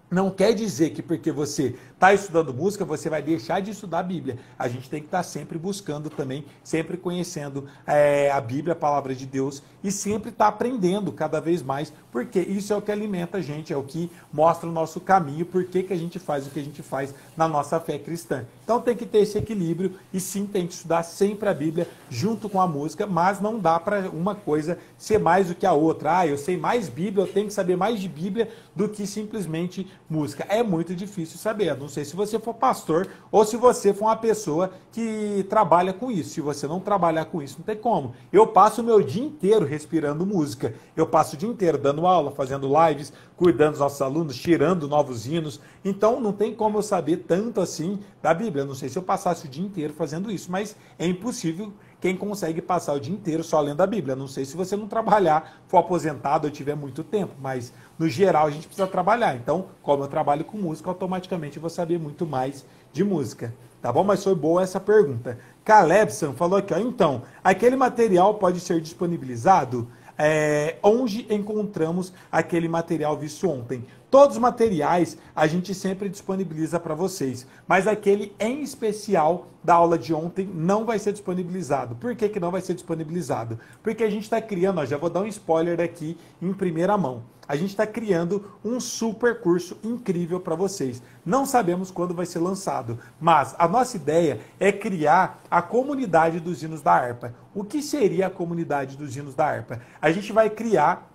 não quer dizer que porque você está estudando música, você vai deixar de estudar a Bíblia. A gente tem que estar sempre buscando também, sempre conhecendo a Bíblia, a palavra de Deus, e sempre estar aprendendo cada vez mais, porque isso é o que alimenta a gente, é o que mostra o nosso caminho, por que a gente faz o que a gente faz na nossa fé cristã. Então tem que ter esse equilíbrio, e sim, tem que estudar sempre a Bíblia junto com a música, mas não dá para uma coisa ser mais do que a outra. Ah, eu sei mais Bíblia, eu tenho que saber mais de Bíblia do que simplesmente música. É muito difícil saber. Não sei se você for pastor ou se você for uma pessoa que trabalha com isso. Se você não trabalhar com isso, não tem como. Eu passo o meu dia inteiro respirando música. Eu passo o dia inteiro dando aula, fazendo lives, cuidando dos nossos alunos, tirando novos hinos. Então não tem como eu saber tanto assim da Bíblia. Não sei se eu passasse o dia inteiro fazendo isso, mas é impossível quem consegue passar o dia inteiro só lendo a Bíblia. Não sei se você não trabalhar, for aposentado ou tiver muito tempo, mas no geral a gente precisa trabalhar. Então, como eu trabalho com música, automaticamente eu vou saber muito mais de música. Tá bom? Mas foi boa essa pergunta. Calebson falou aqui, ó, então, aquele material pode ser disponibilizado? Onde encontramos aquele material visto ontem? Todos os materiais a gente sempre disponibiliza para vocês, mas aquele em especial da aula de ontem não vai ser disponibilizado. Por que não vai ser disponibilizado? Porque a gente está criando, ó, já vou dar um spoiler aqui em primeira mão. A gente está criando um super curso incrível para vocês. Não sabemos quando vai ser lançado, mas a nossa ideia é criar a comunidade dos hinos da harpa. O que seria a comunidade dos hinos da harpa? A gente vai criar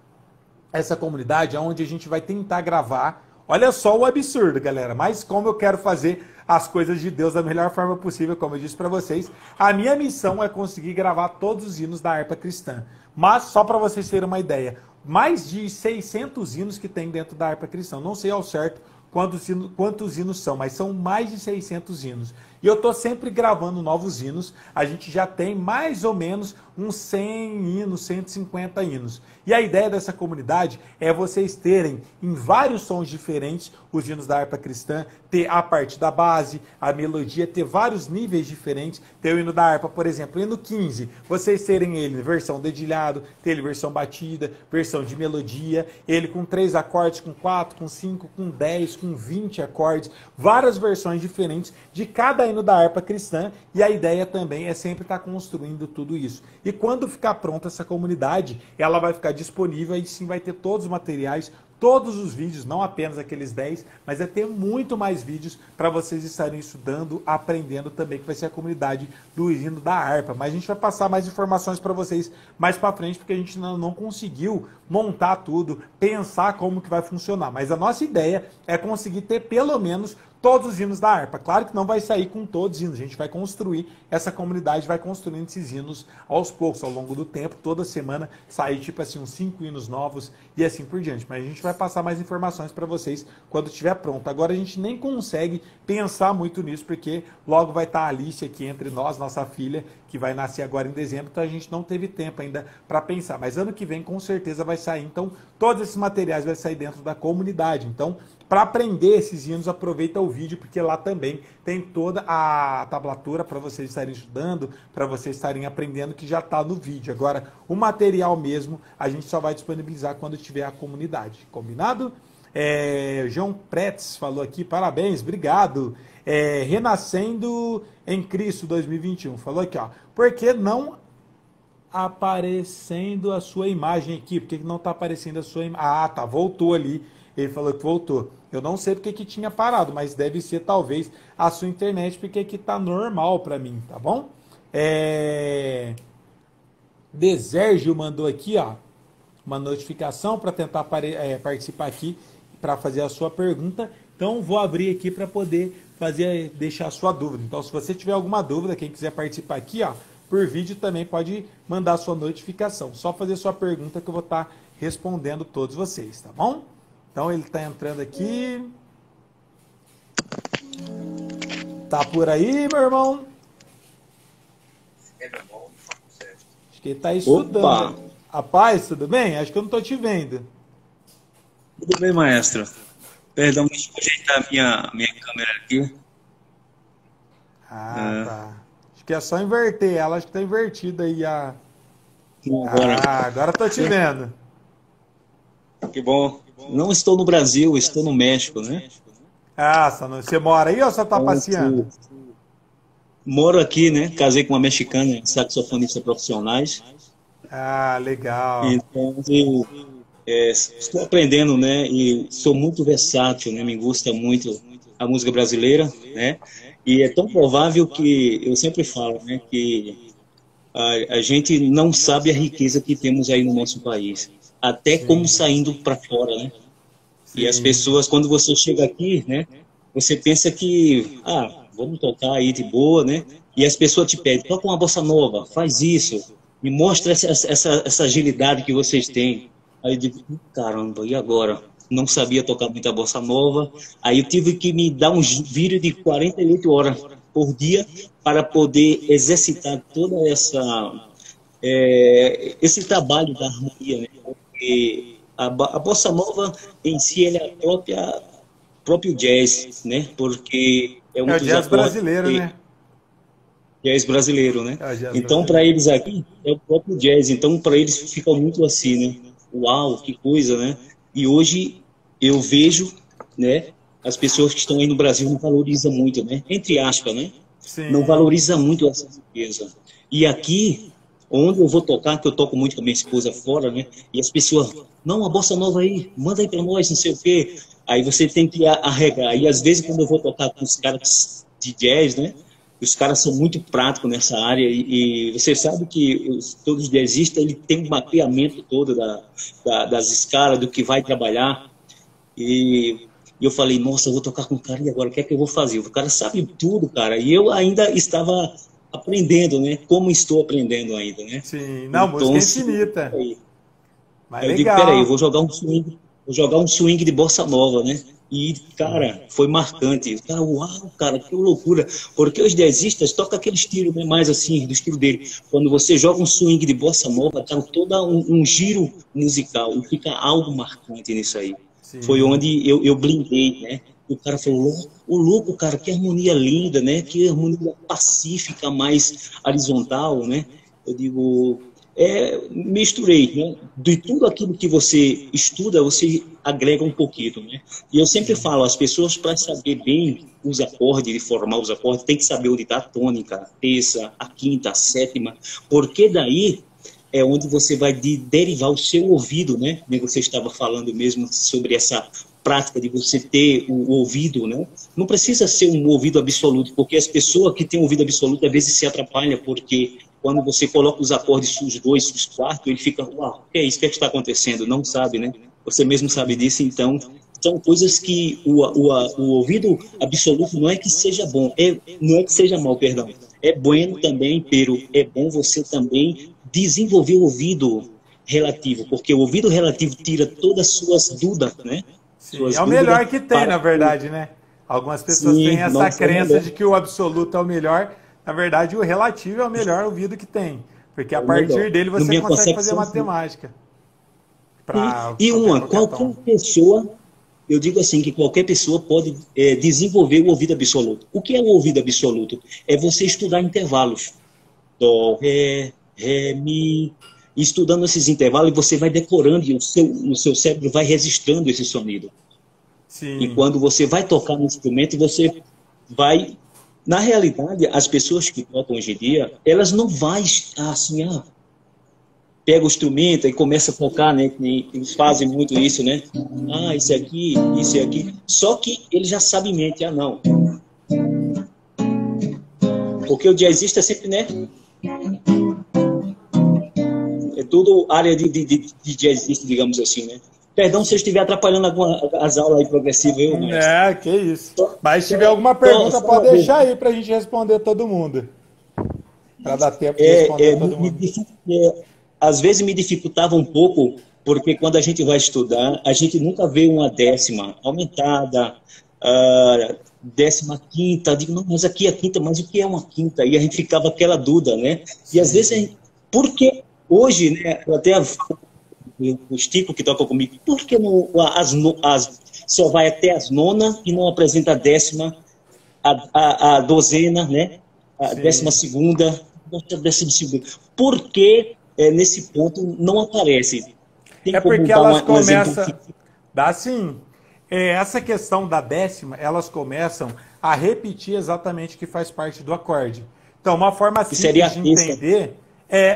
essa comunidade onde a gente vai tentar gravar. Olha só o absurdo, galera, mas como eu quero fazer as coisas de Deus da melhor forma possível, como eu disse para vocês, a minha missão é conseguir gravar todos os hinos da harpa cristã. Mas, só para vocês terem uma ideia, mais de 600 hinos que tem dentro da harpa cristã. Não sei ao certo quantos hinos são, mas são mais de 600 hinos. E eu estou sempre gravando novos hinos. A gente já tem mais ou menos uns 100 hinos, 150 hinos. E a ideia dessa comunidade é vocês terem em vários sons diferentes os hinos da harpa cristã, ter a parte da base, a melodia, ter vários níveis diferentes. Ter o hino da harpa, por exemplo, o hino 15, vocês terem ele versão dedilhado, ter ele versão batida, versão de melodia, ele com 3 acordes, com 4, com 5, com 10, com 20 acordes, várias versões diferentes de cada hino da harpa cristã, e a ideia também é sempre estar construindo tudo isso. E quando ficar pronta essa comunidade, ela vai ficar disponível e sim vai ter todos os materiais, todos os vídeos, não apenas aqueles 10, mas vai ter muito mais vídeos para vocês estarem estudando, aprendendo também, que vai ser a comunidade do hino da harpa. Mas a gente vai passar mais informações para vocês mais para frente, porque a gente não conseguiu montar tudo, pensar como que vai funcionar. Mas a nossa ideia é conseguir ter pelo menos todos os hinos da harpa. Claro que não vai sair com todos os hinos, a gente vai construir essa comunidade, vai construindo esses hinos aos poucos, ao longo do tempo, toda semana sair tipo assim uns 5 hinos novos e assim por diante. Mas a gente vai passar mais informações para vocês quando estiver pronto. Agora a gente nem consegue pensar muito nisso, porque logo vai estar a Alice aqui entre nós, nossa filha, que vai nascer agora em dezembro, então a gente não teve tempo ainda para pensar. Mas ano que vem com certeza vai sair, então todos esses materiais vai sair dentro da comunidade. Então, para aprender esses hinos, aproveita o vídeo, porque lá também tem toda a tablatura para vocês estarem estudando, para vocês estarem aprendendo, que já está no vídeo. Agora, o material mesmo, a gente só vai disponibilizar quando tiver a comunidade. Combinado? João Pretz falou aqui, parabéns, obrigado. Renascendo em Cristo 2021, falou aqui, ó. Por que não aparecendo a sua imagem aqui? Por que não está aparecendo a sua imagem? Ah, tá, voltou ali. Ele falou que voltou. Eu não sei porque que tinha parado, mas deve ser talvez a sua internet, porque aqui tá normal para mim, tá bom? Desérgio mandou aqui, ó, uma notificação para tentar participar aqui para fazer a sua pergunta. Então vou abrir aqui para poder deixar a sua dúvida. Então se você tiver alguma dúvida, quem quiser participar aqui, ó, por vídeo também pode mandar a sua notificação. Só fazer sua pergunta que eu vou estar respondendo todos vocês, tá bom? Então ele está entrando aqui. Tá por aí, meu irmão? Acho que ele está estudando. Opa. Rapaz, tudo bem? Acho que eu não estou te vendo. Tudo bem, maestro. Perdão, deixa eu ajeitar minha câmera aqui. Tá. Acho que é só inverter ela. Acho que está invertida aí a... agora estou te vendo. Que bom. Não estou no Brasil, estou no México, né? Você mora aí ou só está passeando? Moro aqui, né? Casei com uma mexicana, saxofonista profissionais. Legal. Então, estou aprendendo, né? E sou muito versátil, né? Me gusta muito a música brasileira, né? E é tão provável que eu sempre falo, né? Que a gente não sabe a riqueza que temos aí no nosso país. Até como saindo para fora, né? Sim. E as pessoas, quando você chega aqui, né? Você pensa que, vamos tocar aí de boa, né? E as pessoas te pedem, toca uma bossa nova, faz isso, me mostra essa agilidade que vocês têm. Aí eu digo, caramba, e agora? Não sabia tocar muita bossa nova. Aí eu tive que me dar um vídeo de 48 horas por dia para poder exercitar toda esse trabalho da harmonia, né? Porque a bossa nova em si ela é próprio jazz, né? Porque é um o jazz brasileiro, né? Jazz brasileiro, né? Então para eles aqui é o próprio jazz. Então para eles fica muito assim, né? Uau, que coisa, né? E hoje eu vejo, né? As pessoas que estão aí no Brasil não valorizam muito, né? Entre aspas, né? Sim. Não valoriza muito essa riqueza. E aqui onde eu vou tocar, que eu toco muito com a minha esposa fora, né? E as pessoas, não, a bossa nova aí, manda aí pra nós, não sei o quê. Aí você tem que arregar. E às vezes quando eu vou tocar com os caras de jazz, né? Os caras são muito práticos nessa área e você sabe que todos os jazzistas, ele tem um mapeamento todo das escalas, do que vai trabalhar. E eu falei, nossa, eu vou tocar com o cara e agora o que é que eu vou fazer? O cara sabe tudo, cara. E eu ainda estava aprendendo, né? Como estou aprendendo ainda, né? Sim, não, então, música infinita. Mas eu digo, peraí, eu vou jogar um swing de bossa nova, né? E, cara, foi marcante. Cara, uau, cara, que loucura. Porque os jazzistas tocam aquele estilo, né, mais assim, do estilo dele. Quando você joga um swing de bossa nova, tá todo um giro musical. E fica algo marcante nisso aí. Sim. Foi onde eu blindei, né? O cara falou, o louco, cara, que harmonia linda, né? Que harmonia pacífica, mais horizontal, né? Eu digo, misturei, né? De tudo aquilo que você estuda, você agrega um pouquinho, né? E eu sempre falo, as pessoas, para saber bem os acordes, de formar os acordes, tem que saber onde está a tônica, a terça, a quinta, a sétima, porque daí é onde você vai derivar o seu ouvido, né? Você estava falando mesmo sobre essa prática de você ter o ouvido, né? Não precisa ser um ouvido absoluto, porque as pessoas que têm ouvido absoluto às vezes se atrapalham, porque quando você coloca os acordes, os dois, os quartos, ele fica, uau, o que é isso? O que é que está acontecendo? Não sabe, né? Você mesmo sabe disso, então são coisas que o ouvido absoluto não é que seja bom, não é que seja mal, perdão. É bueno também, pero é bom você também desenvolver o ouvido relativo, porque o ouvido relativo tira todas as suas dúvidas, né? Sim, é o melhor que tem, na verdade, né? Algumas pessoas têm essa crença de que o absoluto é o melhor. Na verdade, o relativo é o melhor ouvido que tem. Porque a partir dele você consegue fazer matemática. Qualquer pessoa, eu digo assim, que qualquer pessoa pode desenvolver o ouvido absoluto. O que é o ouvido absoluto? É você estudar intervalos. Dó, ré, mi. Estudando esses intervalos, você vai decorando e o seu cérebro vai registrando esse sonido. E Sim. quando você vai tocar no instrumento, você vai... Na realidade, as pessoas que tocam hoje em dia, elas não vão assim, pega o instrumento e começa a tocar, né? Eles fazem muito isso, né? Isso aqui, isso aqui. Só que ele já sabe em mente, não. Porque o jazzista sempre, né? É tudo área de jazzista, digamos assim, né? Perdão se eu estiver atrapalhando as aulas aí progressivas, eu, mas... Que isso. Mas se tiver alguma pergunta, pode deixar aí pra gente responder todo mundo. Para dar tempo de responder todo mundo. Às vezes me dificultava um pouco, porque quando a gente vai estudar, a gente nunca vê uma décima aumentada, 15ª. Digo, não, mas aqui é a quinta, mas o que é uma quinta? E a gente ficava aquela dúvida, né? E às vezes, porque hoje, né, até o Stico que toca comigo, por que não, só vai até as nonas e não apresenta a décima, a dozena, né? A 12ª, por que nesse ponto não aparece? Tem porque elas começam... Dá sim. Essa questão da décima, elas começam a repetir exatamente o que faz parte do acorde. Então, uma forma simples de entender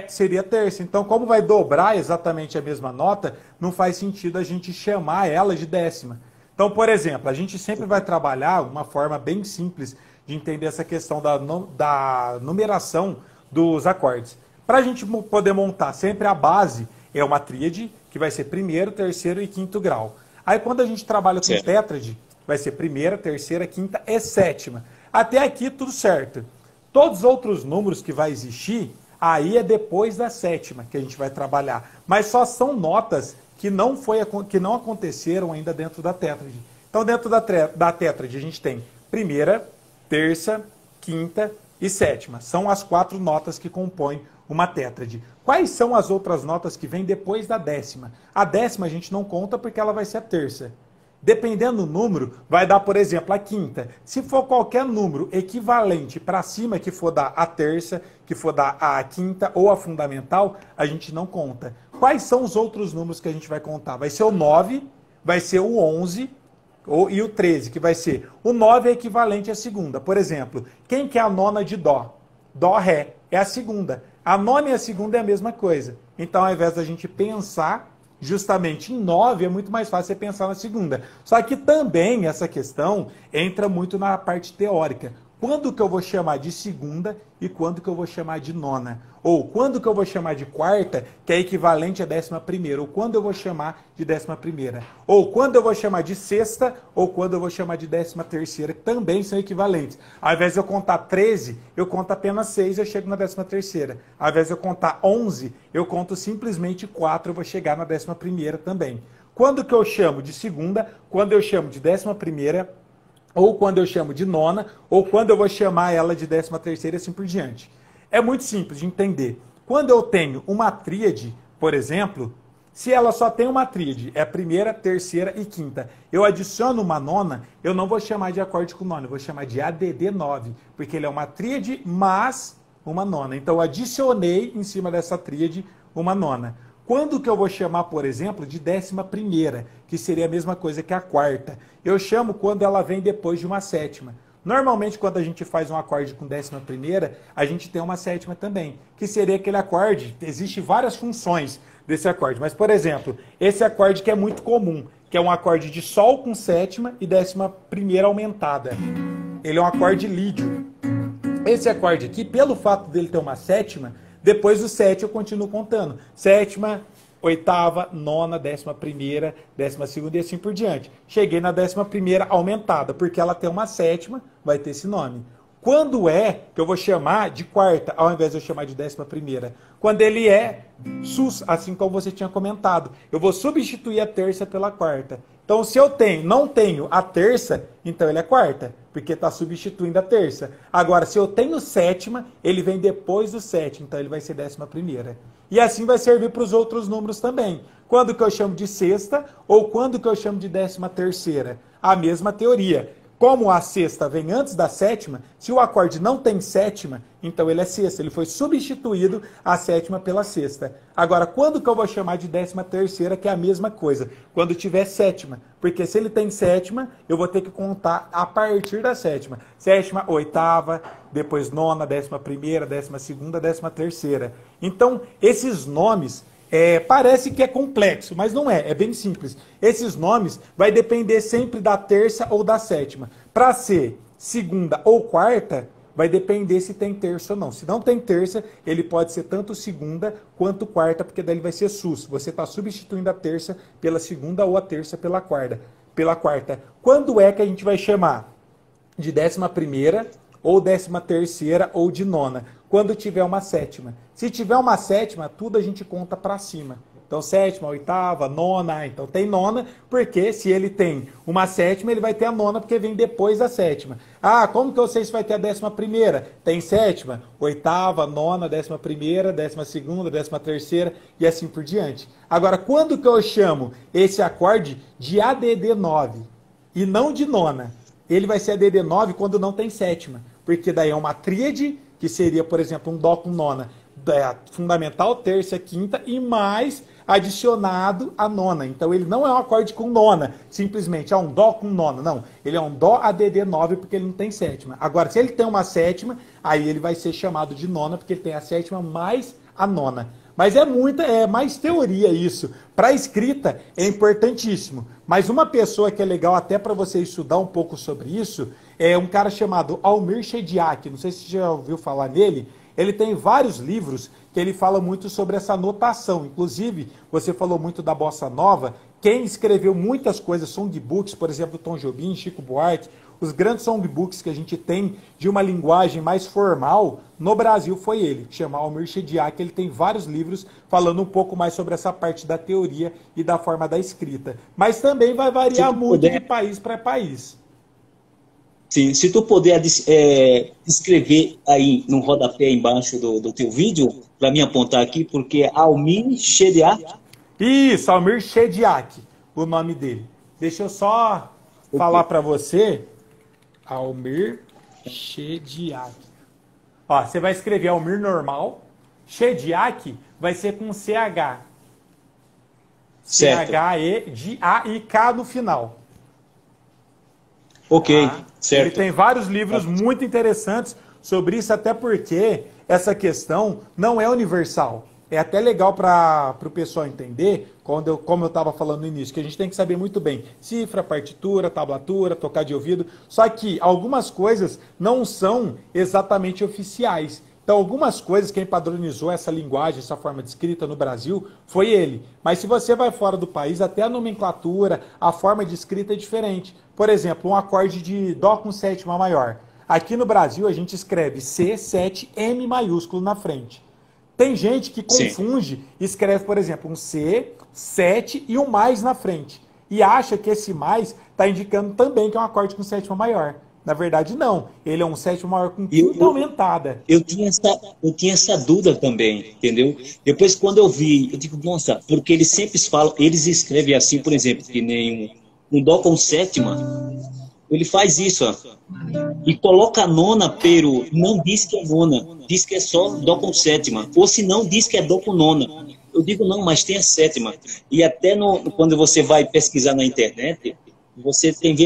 seria terça. Então, como vai dobrar exatamente a mesma nota, não faz sentido a gente chamar ela de décima. Então, por exemplo, a gente sempre vai trabalhar uma forma bem simples de entender essa questão da numeração dos acordes. Para a gente poder montar sempre a base, é uma tríade, que vai ser primeiro, terceiro e quinto grau. Aí quando a gente trabalha com tétrade, vai ser primeira, terceira, quinta e sétima. Até aqui tudo certo. Todos os outros números que vai existir, aí é depois da sétima que a gente vai trabalhar. Mas só são notas que não aconteceram ainda dentro da tétrade. Então dentro da tétrade a gente tem primeira, terça, quinta e sétima. São as 4 notas que compõem uma tétrade. Quais são as outras notas que vêm depois da décima? A décima a gente não conta porque ela vai ser a terça. Dependendo do número, vai dar, por exemplo, a quinta. Se for qualquer número equivalente para cima, que for dar a terça, que for dar a quinta ou a fundamental, a gente não conta. Quais são os outros números que a gente vai contar? Vai ser o 9, vai ser o 11 e o 13, que vai ser... O 9 é equivalente à segunda. Por exemplo, quem que é a nona de Dó? Dó, Ré. É a segunda. A nona e a segunda é a mesma coisa. Então, ao invés da gente pensar justamente em 9, é muito mais fácil você pensar na segunda. Só que também essa questão entra muito na parte teórica. Quando que eu vou chamar de segunda e quando que eu vou chamar de nona? Ou quando que eu vou chamar de quarta, que é equivalente a 11ª? Ou quando eu vou chamar de 11ª? Ou quando eu vou chamar de sexta, ou quando eu vou chamar de 13ª, que também são equivalentes. Ao invés de eu contar 13, eu conto apenas 6 e eu chego na 13ª. Ao invés de eu contar 11, eu conto simplesmente 4 e eu vou chegar na 11ª também. Quando que eu chamo de segunda, quando eu chamo de 11ª, ou quando eu chamo de nona, ou quando eu vou chamar ela de 13ª e assim por diante. É muito simples de entender. Quando eu tenho uma tríade, por exemplo, se ela só tem uma tríade, é a primeira, terceira e quinta, eu adiciono uma nona, eu não vou chamar de acorde com nona, eu vou chamar de ADD9, porque ele é uma tríade mais uma nona. Então eu adicionei em cima dessa tríade uma nona. Quando que eu vou chamar, por exemplo, de 11ª, que seria a mesma coisa que a quarta? Eu chamo quando ela vem depois de uma sétima. Normalmente, quando a gente faz um acorde com 11ª, a gente tem uma sétima também, que seria aquele acorde, existem várias funções desse acorde, mas, por exemplo, esse acorde que é muito comum, que é um acorde de Sol com sétima e 11ª aumentada. Ele é um acorde lídio. Esse acorde aqui, pelo fato dele ter uma sétima, depois do 7 eu continuo contando. Sétima, oitava, nona, 11ª, 12ª e assim por diante. Cheguei na 11ª aumentada, porque ela tem uma sétima, vai ter esse nome. Quando é que eu vou chamar de quarta, ao invés de eu chamar de 11ª? Quando ele é sus, assim como você tinha comentado. Eu vou substituir a terça pela quarta. Então, se eu não tenho a terça, então ele é quarta, porque está substituindo a terça. Agora, se eu tenho sétima, ele vem depois do 7, então ele vai ser 11ª. E assim vai servir para os outros números também. Quando que eu chamo de sexta ou quando que eu chamo de 13ª? A mesma teoria. Como a sexta vem antes da sétima, se o acorde não tem sétima, então ele é sexta. Ele foi substituído a sétima pela sexta. Agora, quando que eu vou chamar de 13ª, que é a mesma coisa? Quando tiver sétima. Porque se ele tem sétima, eu vou ter que contar a partir da sétima. Sétima, oitava, depois nona, 11ª, 12ª, 13ª. Então, esses nomes, parece que é complexo, mas não é, é bem simples. Esses nomes vai depender sempre da terça ou da sétima. Para ser segunda ou quarta, vai depender se tem terça ou não. Se não tem terça, ele pode ser tanto segunda quanto quarta, porque daí ele vai ser sus. Você está substituindo a terça pela segunda ou a terça pela quarta. Quando é que a gente vai chamar de 11ª ou 13ª ou de nona? Quando tiver uma sétima. Se tiver uma sétima, tudo a gente conta para cima. Então, sétima, oitava, nona. Então, tem nona, porque se ele tem uma sétima, ele vai ter a nona, porque vem depois da sétima. Ah, como que eu sei se vai ter a 11ª? Tem sétima, oitava, nona, 11ª, 12ª, 13ª e assim por diante. Agora, quando que eu chamo esse acorde de ADD9 e não de nona? Ele vai ser ADD9 quando não tem sétima, porque daí é uma tríade, que seria, por exemplo, um dó com nona, fundamental, terça, quinta e mais adicionado a nona. Então ele não é um acorde com nona, simplesmente é um dó com nona. Não, ele é um dó ADD9 porque ele não tem sétima. Agora, se ele tem uma sétima, aí ele vai ser chamado de nona porque ele tem a sétima mais a nona. Mas é mais teoria isso. Para escrita é importantíssimo. Mas uma pessoa que é legal até para você estudar um pouco sobre isso é um cara chamado Almir Shediac. Não sei se você já ouviu falar nele. Ele tem vários livros que ele fala muito sobre essa notação. Inclusive, você falou muito da Bossa Nova. Quem escreveu muitas coisas, songbooks, por exemplo, Tom Jobim, Chico Buarque, os grandes songbooks que a gente tem de uma linguagem mais formal, no Brasil foi ele, que chama Almir Shediac. Ele tem vários livros falando um pouco mais sobre essa parte da teoria e da forma da escrita. Mas também vai variar muito de país para país. Sim, se tu puder escrever aí no rodapé embaixo do teu vídeo, para mim apontar aqui, porque é Almir Shediac. Isso, Almir Shediac, o nome dele. Deixa eu só falar para você, Almir Shediac. Ó, você vai escrever Almir normal, Shediac vai ser com CH. C-H-E-D-A-I-K no final. Ok, certo. Ele tem vários livros muito interessantes sobre isso, até porque essa questão não é universal. É até legal para o pessoal entender, como eu estava falando no início, que a gente tem que saber muito bem cifra, partitura, tablatura, tocar de ouvido, só que algumas coisas não são exatamente oficiais. Então, algumas coisas, quem padronizou essa linguagem, essa forma de escrita no Brasil, foi ele. Mas se você vai fora do país, até a nomenclatura, a forma de escrita é diferente. Por exemplo, um acorde de Dó com sétima maior. Aqui no Brasil, a gente escreve C, 7, M maiúsculo na frente. Tem gente que confunde e escreve, por exemplo, um C, 7 e um mais na frente. E acha que esse mais está indicando também que é um acorde com sétima maior. Na verdade, não. Ele é um sétima maior com quinta aumentada. Eu tinha essa dúvida também, entendeu? Depois, quando eu vi, eu digo, nossa, porque eles sempre falam, eles escrevem assim, por exemplo, que nem um Dó com sétima, ele faz isso, ó, e coloca a nona, pero não diz que é nona, diz que é só Dó com sétima, ou se não, diz que é Dó com nona. Eu digo, não, mas tem a sétima. E até quando você vai pesquisar na internet, você tem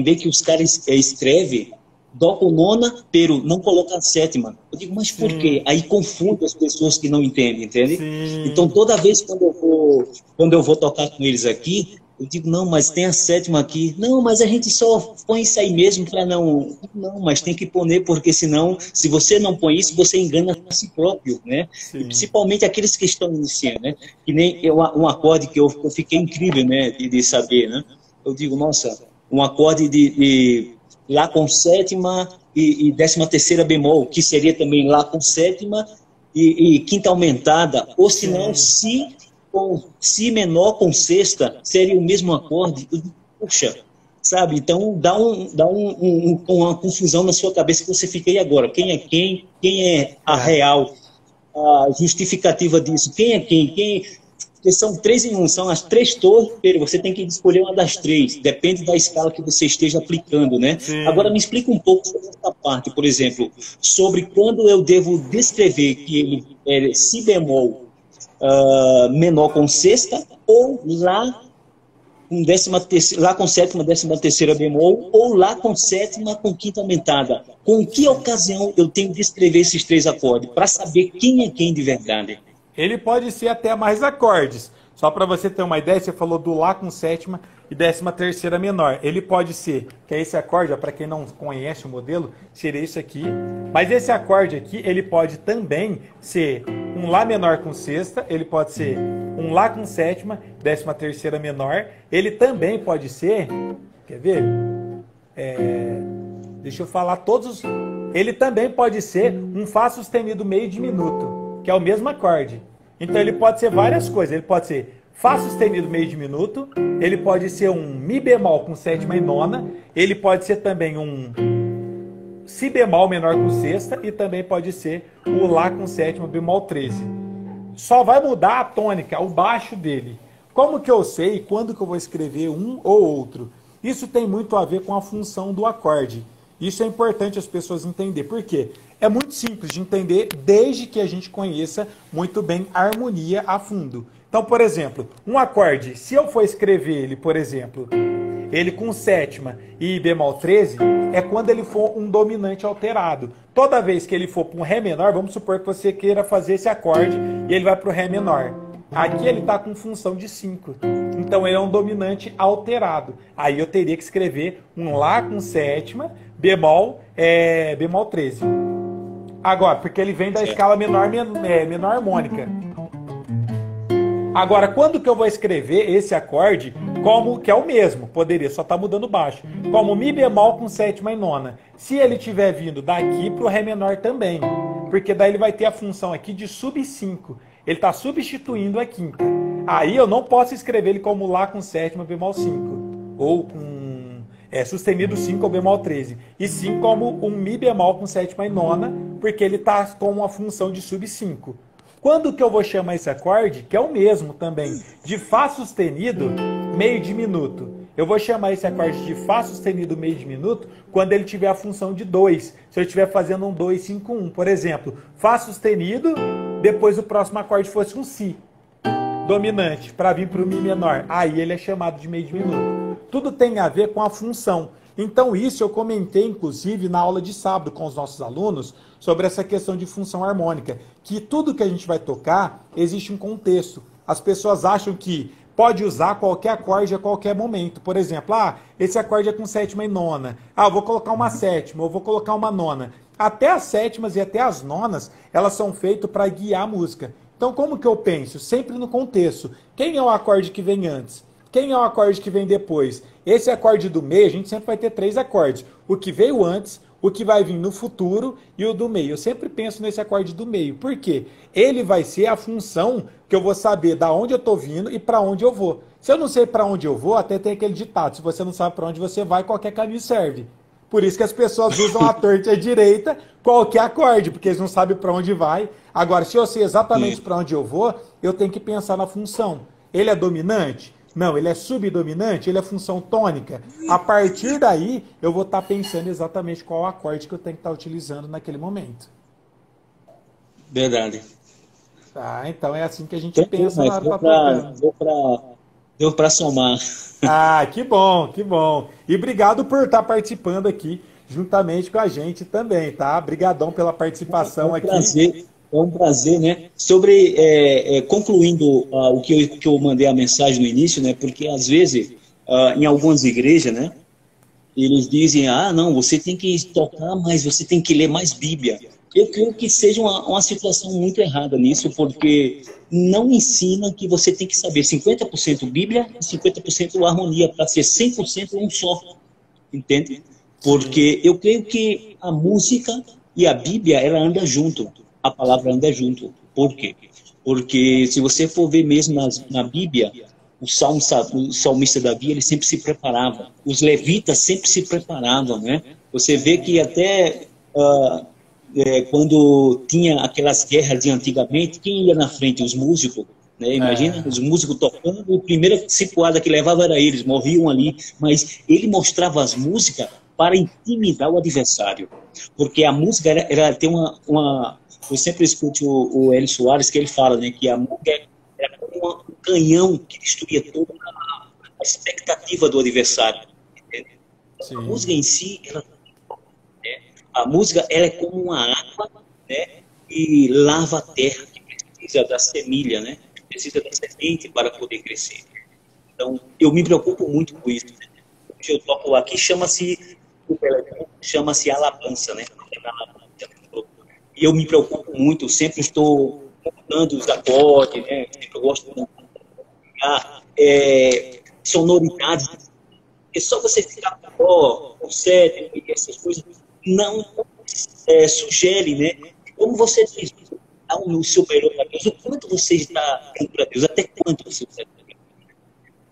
ver que os caras escrevem Dó com nona, pero não coloca a sétima. Eu digo, mas por quê? Aí confunde as pessoas que não entendem, entende? Sim. Então, toda vez quando eu vou tocar com eles aqui, eu digo, não, mas tem a sétima aqui. Não, mas a gente só põe isso aí mesmo para não... Não, mas tem que pôr, porque senão, se você não põe isso, você engana a si próprio, né? E principalmente aqueles que estão iniciando, né? Que nem um acorde que eu fiquei incrível, né? De saber, né? Eu digo, nossa, um acorde de Lá com sétima e 13ª bemol, que seria também Lá com sétima e quinta aumentada, ou se não, Si menor com sexta, seria o mesmo acorde. Puxa, sabe? Então dá uma confusão na sua cabeça que você fica aí agora. Quem é quem? Quem é a real? A justificativa disso? Quem é quem? Porque são 3 em 1, são as 3 torres, você tem que escolher uma das 3, depende da escala que você esteja aplicando, né? Sim. Agora me explica um pouco sobre essa parte, por exemplo, sobre quando eu devo descrever que ele é Si bemol menor com sexta ou Lá com décima terceira, Lá com sétima, décima terceira bemol, ou Lá com sétima com quinta aumentada. Com que ocasião eu tenho de escrever esses 3 acordes? Para saber quem é quem de verdade. Ele pode ser até mais acordes. Só para você ter uma ideia, você falou do Lá com sétima e décima terceira menor. Ele pode ser, que é esse acorde, para quem não conhece o modelo, seria isso aqui. Mas esse acorde aqui, ele pode também ser um Lá menor com sexta, ele pode ser um Lá com sétima, décima terceira menor. Ele também pode ser, quer ver? Deixa eu falar todos os... Ele também pode ser um Fá sustenido meio diminuto, que é o mesmo acorde. Então ele pode ser várias coisas. Ele pode ser Fá sustenido meio diminuto, ele pode ser um Mi bemol com sétima e nona, ele pode ser também um Si bemol menor com sexta e também pode ser o Lá com sétima bemol 13. Só vai mudar a tônica, o baixo dele. Como que eu sei quando que eu vou escrever um ou outro? Isso tem muito a ver com a função do acorde. Isso é importante as pessoas entenderem. Por quê? É muito simples de entender desde que a gente conheça muito bem a harmonia a fundo. Então, por exemplo, um acorde, se eu for escrever ele, por exemplo, ele com sétima e bemol 13, é quando ele for um dominante alterado. Toda vez que ele for para um Ré menor, vamos supor que você queira fazer esse acorde e ele vai para o Ré menor. Aqui ele está com função de 5. Então ele é um dominante alterado. Aí eu teria que escrever um Lá com sétima, bemol 13. Agora, porque ele vem da escala menor harmônica. Agora, quando que eu vou escrever esse acorde como que é o mesmo? Poderia só estar mudando baixo. Como Mi bemol com sétima e nona. Se ele estiver vindo daqui para o Ré menor também. Porque daí ele vai ter a função aqui de sub 5. Ele está substituindo a quinta. Aí eu não posso escrever ele como Lá com sétima bemol 5. Ou com sustenido 5 ou bemol 13. E sim como um Mi bemol com sétima e nona, porque ele está com uma função de sub 5. Quando que eu vou chamar esse acorde, que é o mesmo também, de Fá sustenido meio diminuto? Eu vou chamar esse acorde de Fá sustenido meio diminuto quando ele tiver a função de 2. Se eu estiver fazendo um 2, 5, 1. Por exemplo, Fá sustenido, depois o próximo acorde fosse um Si dominante, para vir para o Mi menor. Aí ele é chamado de meio diminuto. Tudo tem a ver com a função. Então isso eu comentei, inclusive, na aula de sábado com os nossos alunos, sobre essa questão de função harmônica, que tudo que a gente vai tocar, existe um contexto. As pessoas acham que pode usar qualquer acorde a qualquer momento. Por exemplo, esse acorde é com sétima e nona. Eu vou colocar uma sétima, ou vou colocar uma nona. Até as sétimas e até as nonas, elas são feitas para guiar a música. Então, como que eu penso? Sempre no contexto. Quem é o acorde que vem antes? Quem é o acorde que vem depois? Esse acorde do meio, a gente sempre vai ter 3 acordes. O que veio antes, o que vai vir no futuro e o do meio. Eu sempre penso nesse acorde do meio. Por quê? Ele vai ser a função que eu vou saber da onde eu estou vindo e para onde eu vou. Se eu não sei para onde eu vou, até tem aquele ditado. Se você não sabe para onde você vai, qualquer caminho serve. Por isso que as pessoas usam a torta e a direita, qualquer acorde, porque eles não sabem para onde vai. Agora, se eu sei exatamente para onde eu vou, eu tenho que pensar na função. Ele é dominante? Não, ele é subdominante, ele é função tônica. A partir daí, eu vou estar pensando exatamente qual acorde que eu tenho que estar utilizando naquele momento. Verdade. Tá, então é assim que a gente pensa na hora de estar tocando. Deu para somar. Que bom, que bom. E obrigado por estar participando aqui, juntamente com a gente também, tá? Obrigadão pela participação aqui. É um prazer, né? Sobre, concluindo o que eu mandei a mensagem no início, né? Porque às vezes, em algumas igrejas, né? Eles dizem, não, você tem que tocar mais, você tem que ler mais Bíblia. Eu creio que seja uma situação muito errada nisso, porque não ensina que você tem que saber 50% Bíblia e 50% harmonia, para ser 100% um só, entende? Porque eu creio que a música e a Bíblia, ela anda junto, a palavra anda junto. Por quê? Porque se você for ver mesmo na Bíblia, o salmista Davi, ele sempre se preparava, os levitas sempre se preparavam, né? Você vê que até... quando tinha aquelas guerras de antigamente, quem ia na frente? Os músicos, né? Imagina, os músicos tocando, a primeira cipuada que levava era eles, morriam ali, mas ele mostrava as músicas para intimidar o adversário, porque a música era tem uma eu sempre escuto o Hélio Soares, que ele fala, né, que a música era como um canhão que destruía toda a expectativa do adversário. Entende? A Sim. música em si, ela, né? A música ela é como uma água, né? E lava a terra, que precisa da semilha, né? Precisa da semente para poder crescer. Então, eu me preocupo muito com isso. Né? Hoje eu toco aqui, chama-se alabança, né? E eu me preocupo muito, eu sempre estou mudando os acordes, né? Sempre eu gosto de criar sonoridades. Porque só você ficar com dó, com sétimo e essas coisas, não sugere, né? Como você diz, dá um superior a Deus, o quanto você está dando para Deus, até quanto você está dando.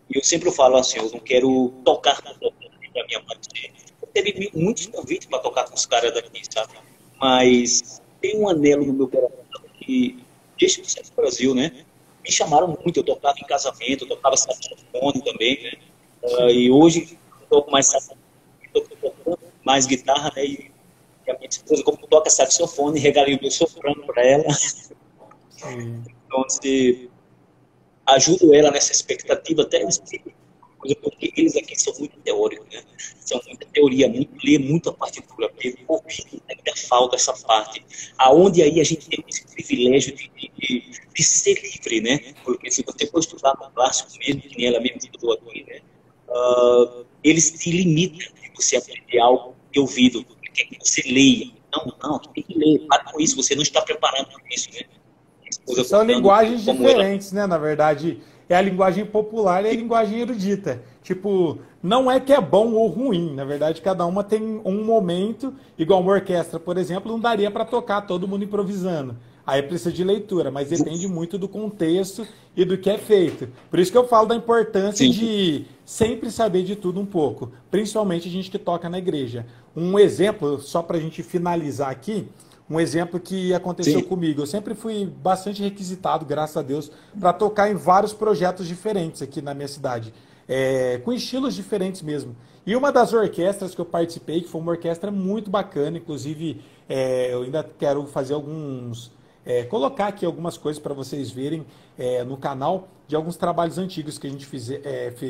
E eu sempre falo assim, eu não quero tocar com a minha mãe. Eu teve muitos convites para tocar com os caras daqui, sabe? Mas tem um anelo no meu coração que, desde que eu saí do Brasil, né? Me chamaram muito, eu tocava em casamento, eu tocava saxofone também, né? E hoje eu toco mais saxofone, tocando mais guitarra, né? E a minha esposa, como toca saxofone, regalei o meu soprano para ela. Sim. Então, se ajudo ela nessa expectativa, até porque eles aqui são muito teóricos, né? São muita teoria, lê muito a partitura, porque ouvido ainda falta essa parte. Aonde aí a gente tem esse privilégio de ser livre, né? Porque se você for estudar no clássico mesmo, que nem ela mesmo estudou aqui, né? Eles te limitam de você aprender algo de ouvido, quer que você leia. Não, tem que ler. Para com isso, você não está preparado para isso, né? São linguagens diferentes, né? Na verdade, é a linguagem popular e a linguagem erudita. Tipo, não é que é bom ou ruim. Na verdade, cada uma tem um momento, igual uma orquestra, por exemplo, não daria para tocar todo mundo improvisando. Aí precisa de leitura, mas depende muito do contexto e do que é feito. Por isso que eu falo da importância de sempre saber de tudo um pouco, principalmente a gente que toca na igreja. Um exemplo, só para a gente finalizar aqui, um exemplo que aconteceu comigo. Eu sempre fui bastante requisitado, graças a Deus, para tocar em vários projetos diferentes aqui na minha cidade, com estilos diferentes mesmo. E uma das orquestras que eu participei, que foi uma orquestra muito bacana, inclusive eu ainda quero fazer colocar aqui algumas coisas para vocês verem no canal de alguns trabalhos antigos que a gente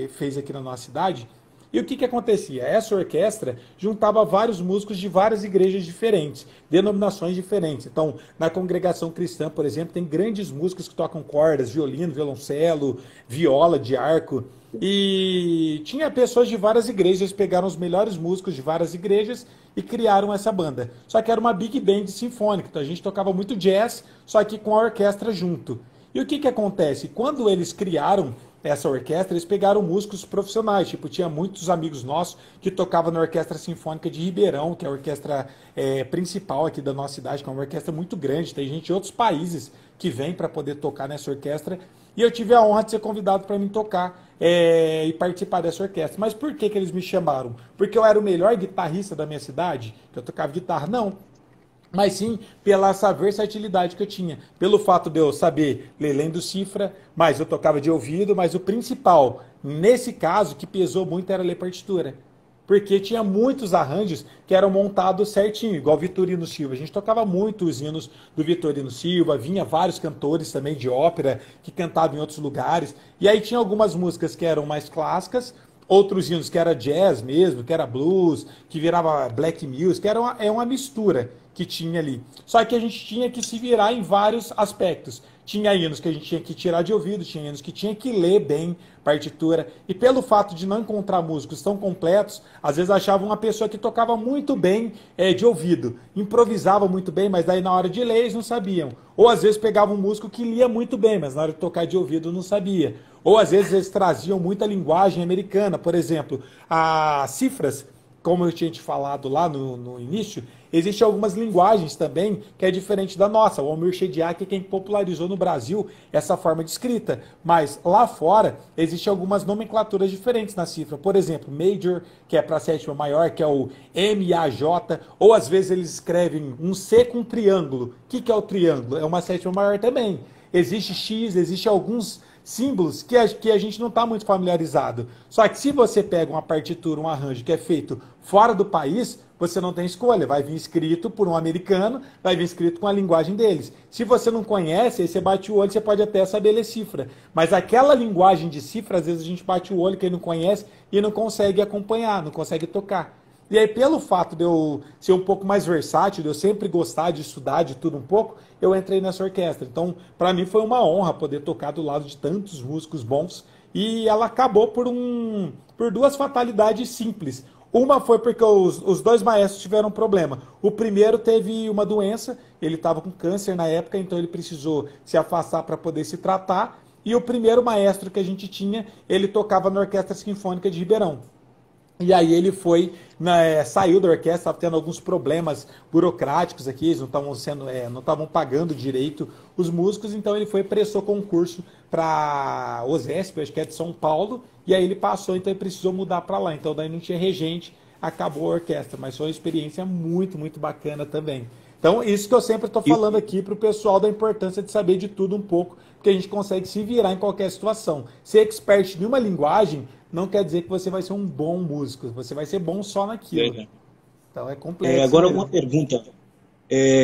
fez aqui na nossa cidade. E o que acontecia? Essa orquestra juntava vários músicos de várias igrejas diferentes, denominações diferentes. Então, na congregação cristã, por exemplo, tem grandes músicos que tocam cordas, violino, violoncelo, viola de arco. E tinha pessoas de várias igrejas, eles pegaram os melhores músicos de várias igrejas e criaram essa banda. Só que era uma big band sinfônica, então a gente tocava muito jazz, só que com a orquestra junto. E o que acontece? Quando eles criaram essa orquestra, eles pegaram músicos profissionais, tipo, tinha muitos amigos nossos que tocavam na Orquestra Sinfônica de Ribeirão, que é a orquestra principal aqui da nossa cidade, que é uma orquestra muito grande, tem gente de outros países que vem para poder tocar nessa orquestra, e eu tive a honra de ser convidado para mim tocar e participar dessa orquestra. Mas por que eles me chamaram? Porque eu era o melhor guitarrista da minha cidade? Que eu tocava guitarra? Não, mas sim pela essa versatilidade que eu tinha. Pelo fato de eu saber ler lendo cifra, mas eu tocava de ouvido, mas o principal, nesse caso, que pesou muito era ler partitura. Porque tinha muitos arranjos que eram montados certinho, igual Vitorino Silva. A gente tocava muito os hinos do Vitorino Silva, vinha vários cantores também de ópera que cantavam em outros lugares. E aí tinha algumas músicas que eram mais clássicas, outros hinos que era jazz mesmo, que era blues, que virava black music, que era uma mistura que tinha ali. Só que a gente tinha que se virar em vários aspectos. Tinha hinos que a gente tinha que tirar de ouvido, tinha hinos que tinha que ler bem partitura. E pelo fato de não encontrar músicos tão completos, às vezes achava uma pessoa que tocava muito bem de ouvido, improvisava muito bem, mas daí na hora de ler eles não sabiam. Ou às vezes pegava um músico que lia muito bem, mas na hora de tocar de ouvido não sabia. Ou às vezes eles traziam muita linguagem americana, por exemplo, as cifras, como eu tinha te falado lá no início, existem algumas linguagens também que é diferente da nossa. O Almir Shediac é quem popularizou no Brasil essa forma de escrita. Mas lá fora, existem algumas nomenclaturas diferentes na cifra. Por exemplo, major, que é para sétima maior, que é o M-A-J. Ou às vezes eles escrevem um C com um triângulo. O que é o triângulo? É uma sétima maior também. Existe X, existe alguns símbolos que a gente não está muito familiarizado. Só que se você pega uma partitura, um arranjo que é feito fora do país, você não tem escolha. Vai vir escrito por um americano, vai vir escrito com a linguagem deles. Se você não conhece, aí você bate o olho, você pode até saber ler cifra. Mas aquela linguagem de cifra, às vezes a gente bate o olho, quem não conhece, e não consegue acompanhar, não consegue tocar. E aí, pelo fato de eu ser um pouco mais versátil, de eu sempre gostar de estudar de tudo um pouco, eu entrei nessa orquestra. Então, para mim foi uma honra poder tocar do lado de tantos músicos bons. E ela acabou por duas fatalidades simples. Uma foi porque os dois maestros tiveram um problema. O primeiro teve uma doença, ele estava com câncer na época, então ele precisou se afastar para poder se tratar. E o primeiro maestro que a gente tinha, ele tocava na Orquestra Sinfônica de Ribeirão. E aí ele saiu da orquestra, estava tendo alguns problemas burocráticos aqui, eles não estavam pagando direito os músicos, então ele foi e prestou concurso para OSESP, acho que é de São Paulo, e aí ele passou, então ele precisou mudar para lá, então daí não tinha regente, acabou a orquestra, mas foi uma experiência muito, muito bacana também. Então, isso que eu sempre estou falando aqui para o pessoal da importância de saber de tudo um pouco, porque a gente consegue se virar em qualquer situação. Ser expert em uma linguagem não quer dizer que você vai ser um bom músico, você vai ser bom só naquilo. Então é complexo. Agora uma pergunta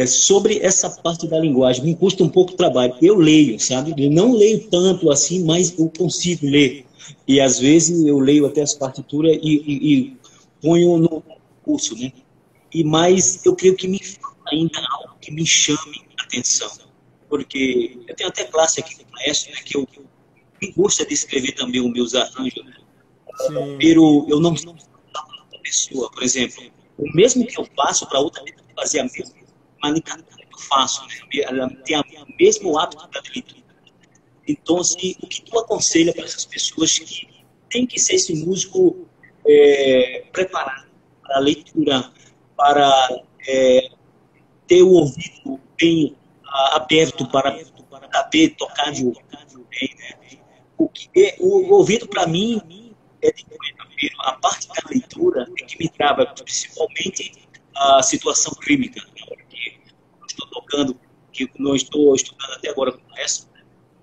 sobre essa parte da linguagem, me custa um pouco o trabalho. Eu leio, sabe? Eu não leio tanto assim, mas eu consigo ler. E às vezes eu leio até as partituras e ponho no curso, né? Mas eu creio que me falta ainda algo que me chame a atenção. Porque eu tenho até classe aqui com o maestro, né, que eu gosto de escrever também os meus arranjos, né? Eu não sou uma pessoa, por exemplo, o mesmo que eu faço para outra pessoa fazer a mesma maneira que eu faço, né? Ela tem o mesmo hábito da leitura. Então, assim, o que tu aconselha para essas pessoas que tem que ser esse músico preparado para a leitura, para ter o ouvido bem aberto para saber tocar de ouvido bem, né? O ouvido, para mim, é de coisa. A parte da leitura é que me trava, principalmente a situação clínica, né? Porque eu estou tocando, que não estou estudando até agora com o resto,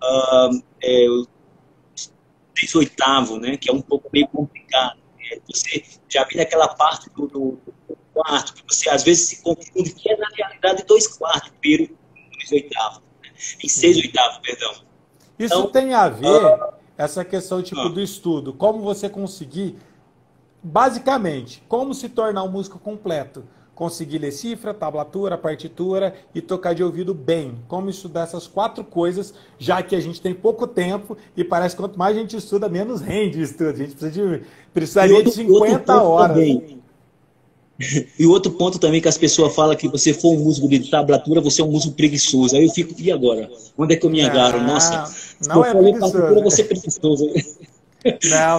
o 18º, né? Que é um pouco meio complicado. Né? Você já vê aquela parte do quarto, que você às vezes se confunde, que é na realidade 2/4, pero 2/8, né? Em 6/8, perdão. Isso então, tem a ver, essa questão tipo do estudo, como você conseguir, basicamente, como se tornar um músico completo. Conseguir ler cifra, tablatura, partitura e tocar de ouvido bem. Como estudar essas 4 coisas, já que a gente tem pouco tempo e parece que quanto mais a gente estuda, menos rende o estudo. A gente precisaria de 50 horas. Também. E outro ponto também que as pessoas falam que você for um músico de tablatura, você é um músico preguiçoso. Aí eu fico, e agora? Onde é que eu me agarro? Nossa, se eu for ler partitura, você é preguiçoso.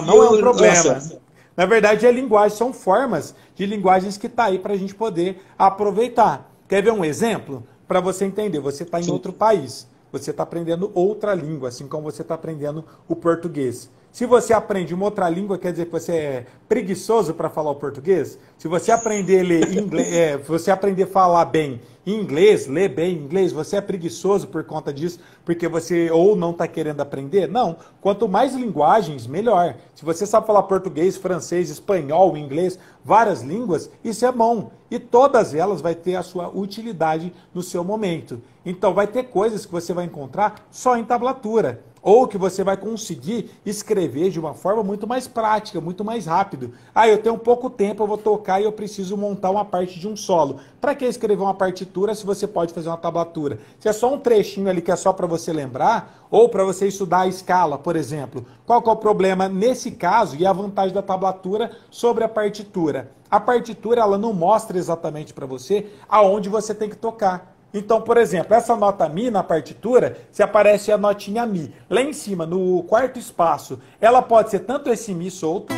Não é um problema. Nossa. Na verdade, a linguagem são formas de linguagens que está aí para a gente poder aproveitar. Quer ver um exemplo? Para você entender, você está em outro país, você está aprendendo outra língua, assim como você está aprendendo o português. Se você aprende uma outra língua, quer dizer que você é preguiçoso para falar o português? Se você aprender a ler inglês, você aprender a falar bem inglês, ler bem inglês, você é preguiçoso por conta disso, porque você ou não está querendo aprender? Não. Quanto mais linguagens, melhor. Se você sabe falar português, francês, espanhol, inglês, várias línguas, isso é bom. E todas elas vai ter a sua utilidade no seu momento. Então vai ter coisas que você vai encontrar só em tablatura. Ou que você vai conseguir escrever de uma forma muito mais prática, muito mais rápido. Eu tenho pouco tempo, eu vou tocar e eu preciso montar uma parte de um solo. Para que escrever uma partitura se você pode fazer uma tablatura? Se é só um trechinho ali que é só para você lembrar, ou para você estudar a escala, por exemplo. Qual que é o problema nesse caso e a vantagem da tablatura sobre a partitura? A partitura ela não mostra exatamente para você aonde você tem que tocar. Então, por exemplo, essa nota Mi na partitura, se aparece a notinha Mi, lá em cima, no quarto espaço, ela pode ser tanto esse Mi solto,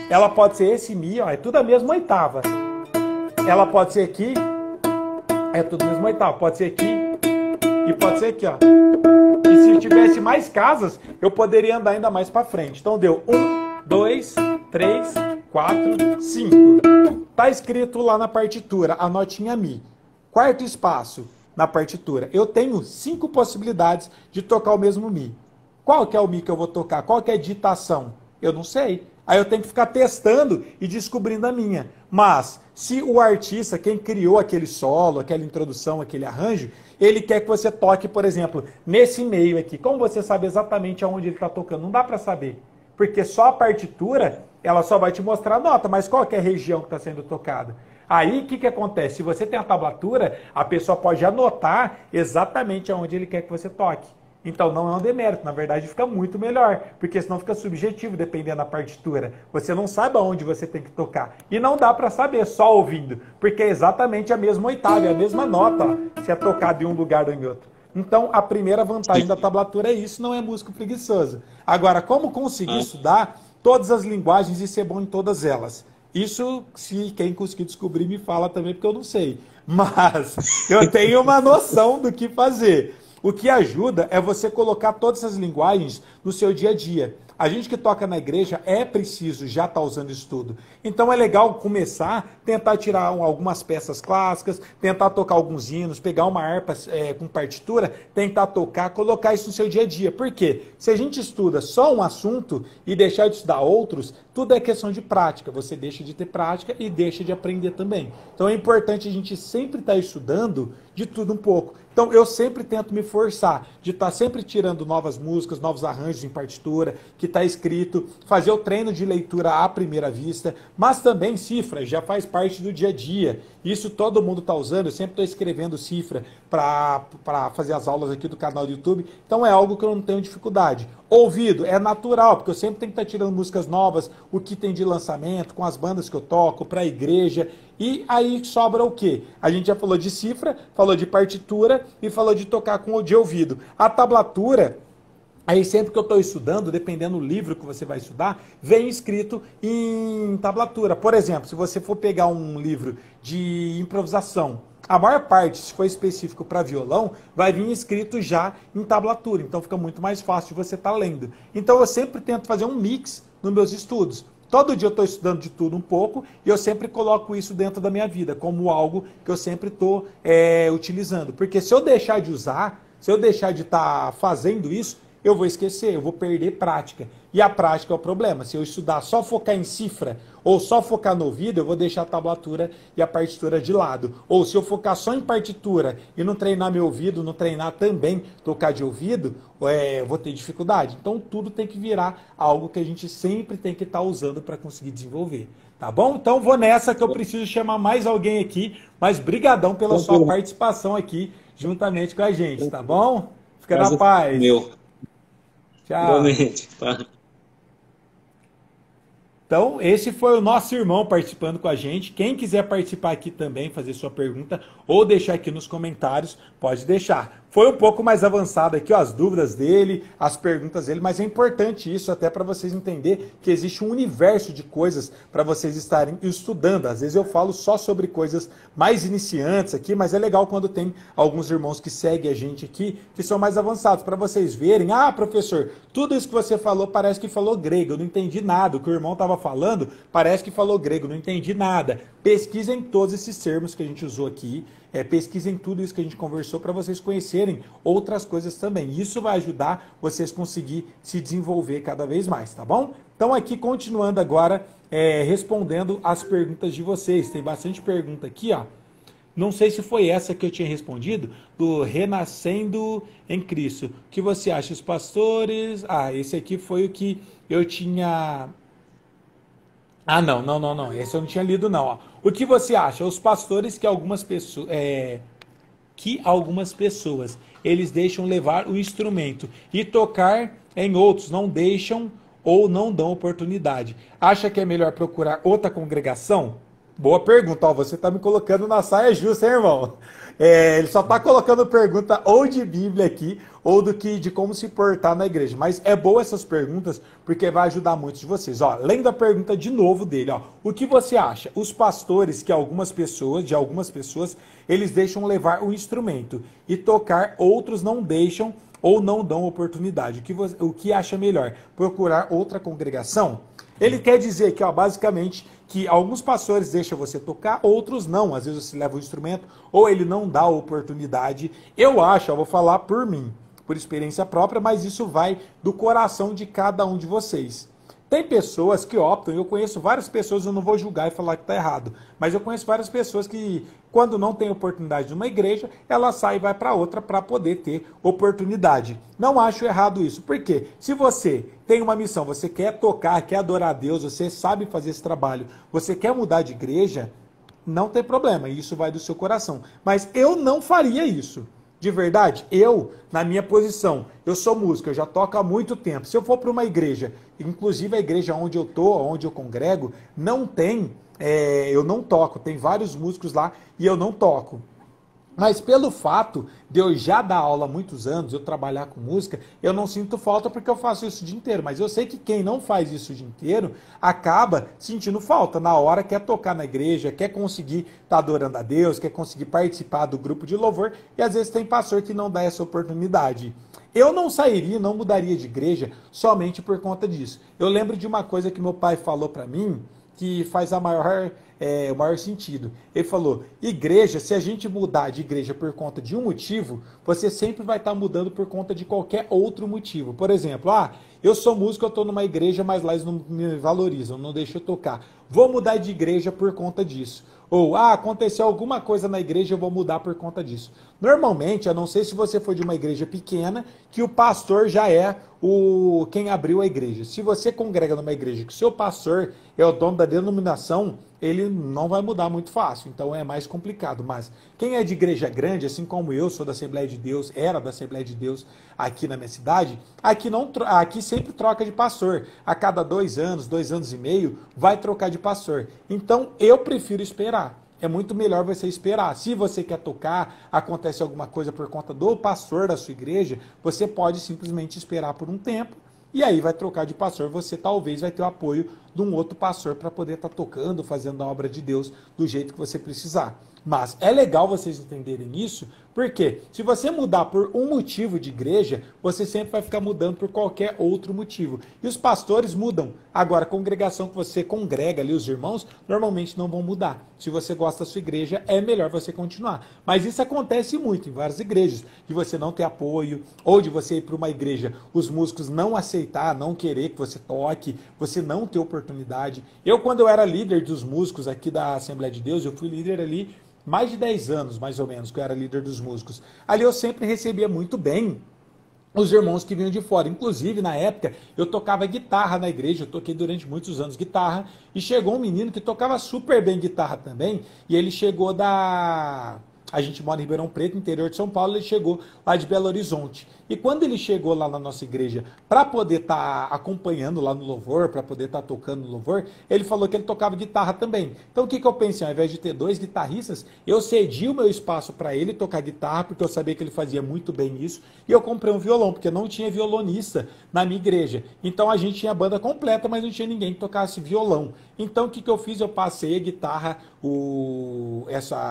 ela pode ser esse Mi, ó, é tudo a mesma oitava. Ela pode ser aqui, é tudo a mesma oitava, pode ser aqui e pode ser aqui, ó. E se tivesse mais casas, eu poderia andar ainda mais para frente. Então deu 1, 2, 3, 4, 5. Tá escrito lá na partitura, a notinha Mi. Quarto espaço na partitura. Eu tenho 5 possibilidades de tocar o mesmo Mi. Qual que é o Mi que eu vou tocar? Qual que é a ditação? Eu não sei. Aí eu tenho que ficar testando e descobrindo a minha. Mas, se o artista, quem criou aquele solo, aquela introdução, aquele arranjo, ele quer que você toque, por exemplo, nesse meio aqui. Como você sabe exatamente aonde ele está tocando? Não dá para saber. Porque só a partitura, ela só vai te mostrar a nota, mas qual que é a região que está sendo tocada? Aí, o que, que acontece? Se você tem a tablatura, a pessoa pode anotar exatamente aonde ele quer que você toque. Então não é um demérito, na verdade fica muito melhor, porque senão fica subjetivo dependendo da partitura. Você não sabe aonde você tem que tocar. E não dá para saber só ouvindo, porque é exatamente a mesma oitava, é a mesma nota, ó, se é tocado em um lugar ou em outro. Então a primeira vantagem da tablatura é isso, não é músico preguiçoso. Agora, como conseguir estudar todas as linguagens e ser bom em todas elas? Isso, se quem conseguir descobrir, me fala também, porque eu não sei. Mas eu tenho uma noção do que fazer. O que ajuda é você colocar todas essas linguagens no seu dia a dia. A gente que toca na igreja é preciso já estar usando isso tudo. Então é legal começar, tentar tirar algumas peças clássicas, tentar tocar alguns hinos, pegar uma harpa com partitura, tentar tocar, colocar isso no seu dia a dia. Por quê? Se a gente estuda só um assunto e deixar de estudar outros, tudo é questão de prática. Você deixa de ter prática e deixa de aprender também. Então é importante a gente sempre estar estudando de tudo um pouco. Então eu sempre tento me forçar de estar sempre tirando novas músicas, novos arranjos em partitura, que está escrito, fazer o treino de leitura à primeira vista, mas também cifra, já faz parte do dia a dia. Isso todo mundo está usando, eu sempre estou escrevendo cifra para fazer as aulas aqui do canal do YouTube, então é algo que eu não tenho dificuldade. Ouvido, é natural, porque eu sempre tenho que estar tirando músicas novas, o que tem de lançamento, com as bandas que eu toco, para a igreja, e aí sobra o quê? A gente já falou de cifra, falou de partitura e falou de tocar com o de ouvido. A tablatura, aí sempre que eu estou estudando, dependendo do livro que você vai estudar, vem escrito em tablatura. Por exemplo, se você for pegar um livro de improvisação, a maior parte, se for específico para violão, vai vir escrito já em tablatura. Então fica muito mais fácil de você estar lendo. Então eu sempre tento fazer um mix nos meus estudos. Todo dia eu estou estudando de tudo um pouco e eu sempre coloco isso dentro da minha vida, como algo que eu sempre estou utilizando. Porque se eu deixar de usar, se eu deixar de estar fazendo isso, eu vou esquecer, eu vou perder prática. E a prática é o problema. Se eu estudar só focar em cifra ou só focar no ouvido, eu vou deixar a tablatura e a partitura de lado. Ou se eu focar só em partitura e não treinar meu ouvido, não treinar também tocar de ouvido, eu vou ter dificuldade. Então tudo tem que virar algo que a gente sempre tem que estar usando para conseguir desenvolver. Tá bom? Então vou nessa que eu preciso chamar mais alguém aqui, mas brigadão pela sua participação aqui juntamente com a gente, tá bom? Fica na paz. Meu. Tchau. Igualmente. Então, esse foi o nosso irmão participando com a gente. Quem quiser participar aqui também, fazer sua pergunta ou deixar aqui nos comentários, pode deixar. Foi um pouco mais avançado aqui, ó, as dúvidas dele, as perguntas dele, mas é importante isso até para vocês entenderem que existe um universo de coisas para vocês estarem estudando. Às vezes eu falo só sobre coisas mais iniciantes aqui, mas é legal quando tem alguns irmãos que seguem a gente aqui, que são mais avançados, para vocês verem, ah, professor, tudo isso que você falou parece que falou grego, eu não entendi nada, o que o irmão estava falando parece que falou grego, não entendi nada. Pesquisem todos esses termos que a gente usou aqui, pesquisem tudo isso que a gente conversou para vocês conhecerem outras coisas também. Isso vai ajudar vocês a conseguir se desenvolver cada vez mais, tá bom? Então aqui, continuando agora, respondendo as perguntas de vocês. Tem bastante pergunta aqui, ó. Não sei se foi essa que eu tinha respondido, do Renascendo em Cristo. O que você acha? Os pastores... Ah, esse aqui foi o que eu tinha... Ah, não. Esse eu não tinha lido, não. Ó. O que você acha? Os pastores que algumas pessoas eles deixam levar o instrumento e tocar em outros, não deixam ou não dão oportunidade. Acha que é melhor procurar outra congregação? Boa pergunta. Ó, você está me colocando na saia justa, hein, irmão? Ele só está colocando pergunta ou de Bíblia aqui, ou de como se portar na igreja. Mas é boa essas perguntas, porque vai ajudar muitos de vocês. Ó, lendo a pergunta de novo dele, ó, o que você acha? Os pastores que algumas pessoas, eles deixam levar o instrumento e tocar, outros não deixam ou não dão oportunidade. O que acha melhor? Procurar outra congregação? Ele quer dizer que, ó, basicamente, que alguns pastores deixam você tocar, outros não. Às vezes você leva o instrumento ou ele não dá a oportunidade. Eu acho, eu vou falar por mim, por experiência própria, mas isso vai do coração de cada um de vocês. Tem pessoas que optam, eu conheço várias pessoas, eu não vou julgar e falar que está errado, mas eu conheço várias pessoas que, quando não tem oportunidade de uma igreja, ela sai e vai para outra para poder ter oportunidade. Não acho errado isso, porque se você tem uma missão, você quer tocar, quer adorar a Deus, você sabe fazer esse trabalho, você quer mudar de igreja, não tem problema, isso vai do seu coração. Mas eu não faria isso. De verdade, eu, na minha posição, eu sou músico, eu já toco há muito tempo. Se eu for para uma igreja, inclusive a igreja onde eu tô, onde eu congrego, não tem, eu não toco. Tem vários músicos lá e eu não toco. Mas pelo fato de eu já dar aula há muitos anos, eu trabalhar com música, eu não sinto falta porque eu faço isso o dia inteiro. Mas eu sei que quem não faz isso o dia inteiro acaba sentindo falta na hora, quer tocar na igreja, quer conseguir estar adorando a Deus, quer conseguir participar do grupo de louvor, e às vezes tem pastor que não dá essa oportunidade. Eu não sairia, não mudaria de igreja somente por conta disso. Eu lembro de uma coisa que meu pai falou para mim, que faz o maior sentido. Ele falou, igreja, se a gente mudar de igreja por conta de um motivo, você sempre vai estar mudando por conta de qualquer outro motivo. Por exemplo, eu sou músico, eu estou numa igreja, mas lá eles não me valorizam, não deixam eu tocar. Vou mudar de igreja por conta disso. Ou, aconteceu alguma coisa na igreja, eu vou mudar por conta disso. Normalmente, a não ser se você for de uma igreja pequena, que o pastor já é quem abriu a igreja. Se você congrega numa igreja que o seu pastor é o dono da denominação, ele não vai mudar muito fácil, então é mais complicado. Mas quem é de igreja grande, assim como eu sou da Assembleia de Deus, era da Assembleia de Deus aqui na minha cidade, aqui sempre troca de pastor. A cada 2 anos, 2 anos e meio, vai trocar de pastor. Então eu prefiro esperar. É muito melhor você esperar. Se você quer tocar, acontece alguma coisa por conta do pastor da sua igreja, você pode simplesmente esperar por um tempo e aí vai trocar de pastor. Você talvez vai ter o apoio de um outro pastor para poder estar tocando, fazendo a obra de Deus do jeito que você precisar. Mas é legal vocês entenderem isso, porque se você mudar por um motivo de igreja, você sempre vai ficar mudando por qualquer outro motivo. E os pastores mudam. Agora, a congregação que você congrega ali, os irmãos, normalmente não vão mudar. Se você gosta da sua igreja, é melhor você continuar. Mas isso acontece muito em várias igrejas, de você não ter apoio, ou de você ir para uma igreja, os músicos não aceitar, não querer que você toque, você não ter oportunidade. Eu, quando eu era líder dos músicos aqui da Assembleia de Deus, eu fui líder ali mais de 10 anos, mais ou menos, que eu era líder dos músicos. Ali eu sempre recebia muito bem os irmãos que vinham de fora. Inclusive, na época, eu tocava guitarra na igreja, eu toquei durante muitos anos guitarra, e chegou um menino que tocava super bem guitarra também, e ele chegou A gente mora em Ribeirão Preto, interior de São Paulo, ele chegou lá de Belo Horizonte. E quando ele chegou lá na nossa igreja para poder estar acompanhando lá no louvor, para poder estar tocando no louvor, ele falou que ele tocava guitarra também. Então o que eu pensei? Ao invés de ter 2 guitarristas, eu cedi o meu espaço para ele tocar guitarra, porque eu sabia que ele fazia muito bem isso, e eu comprei um violão, porque não tinha violonista na minha igreja. Então a gente tinha a banda completa, mas não tinha ninguém que tocasse violão. Então o que eu fiz? Eu passei a guitarra,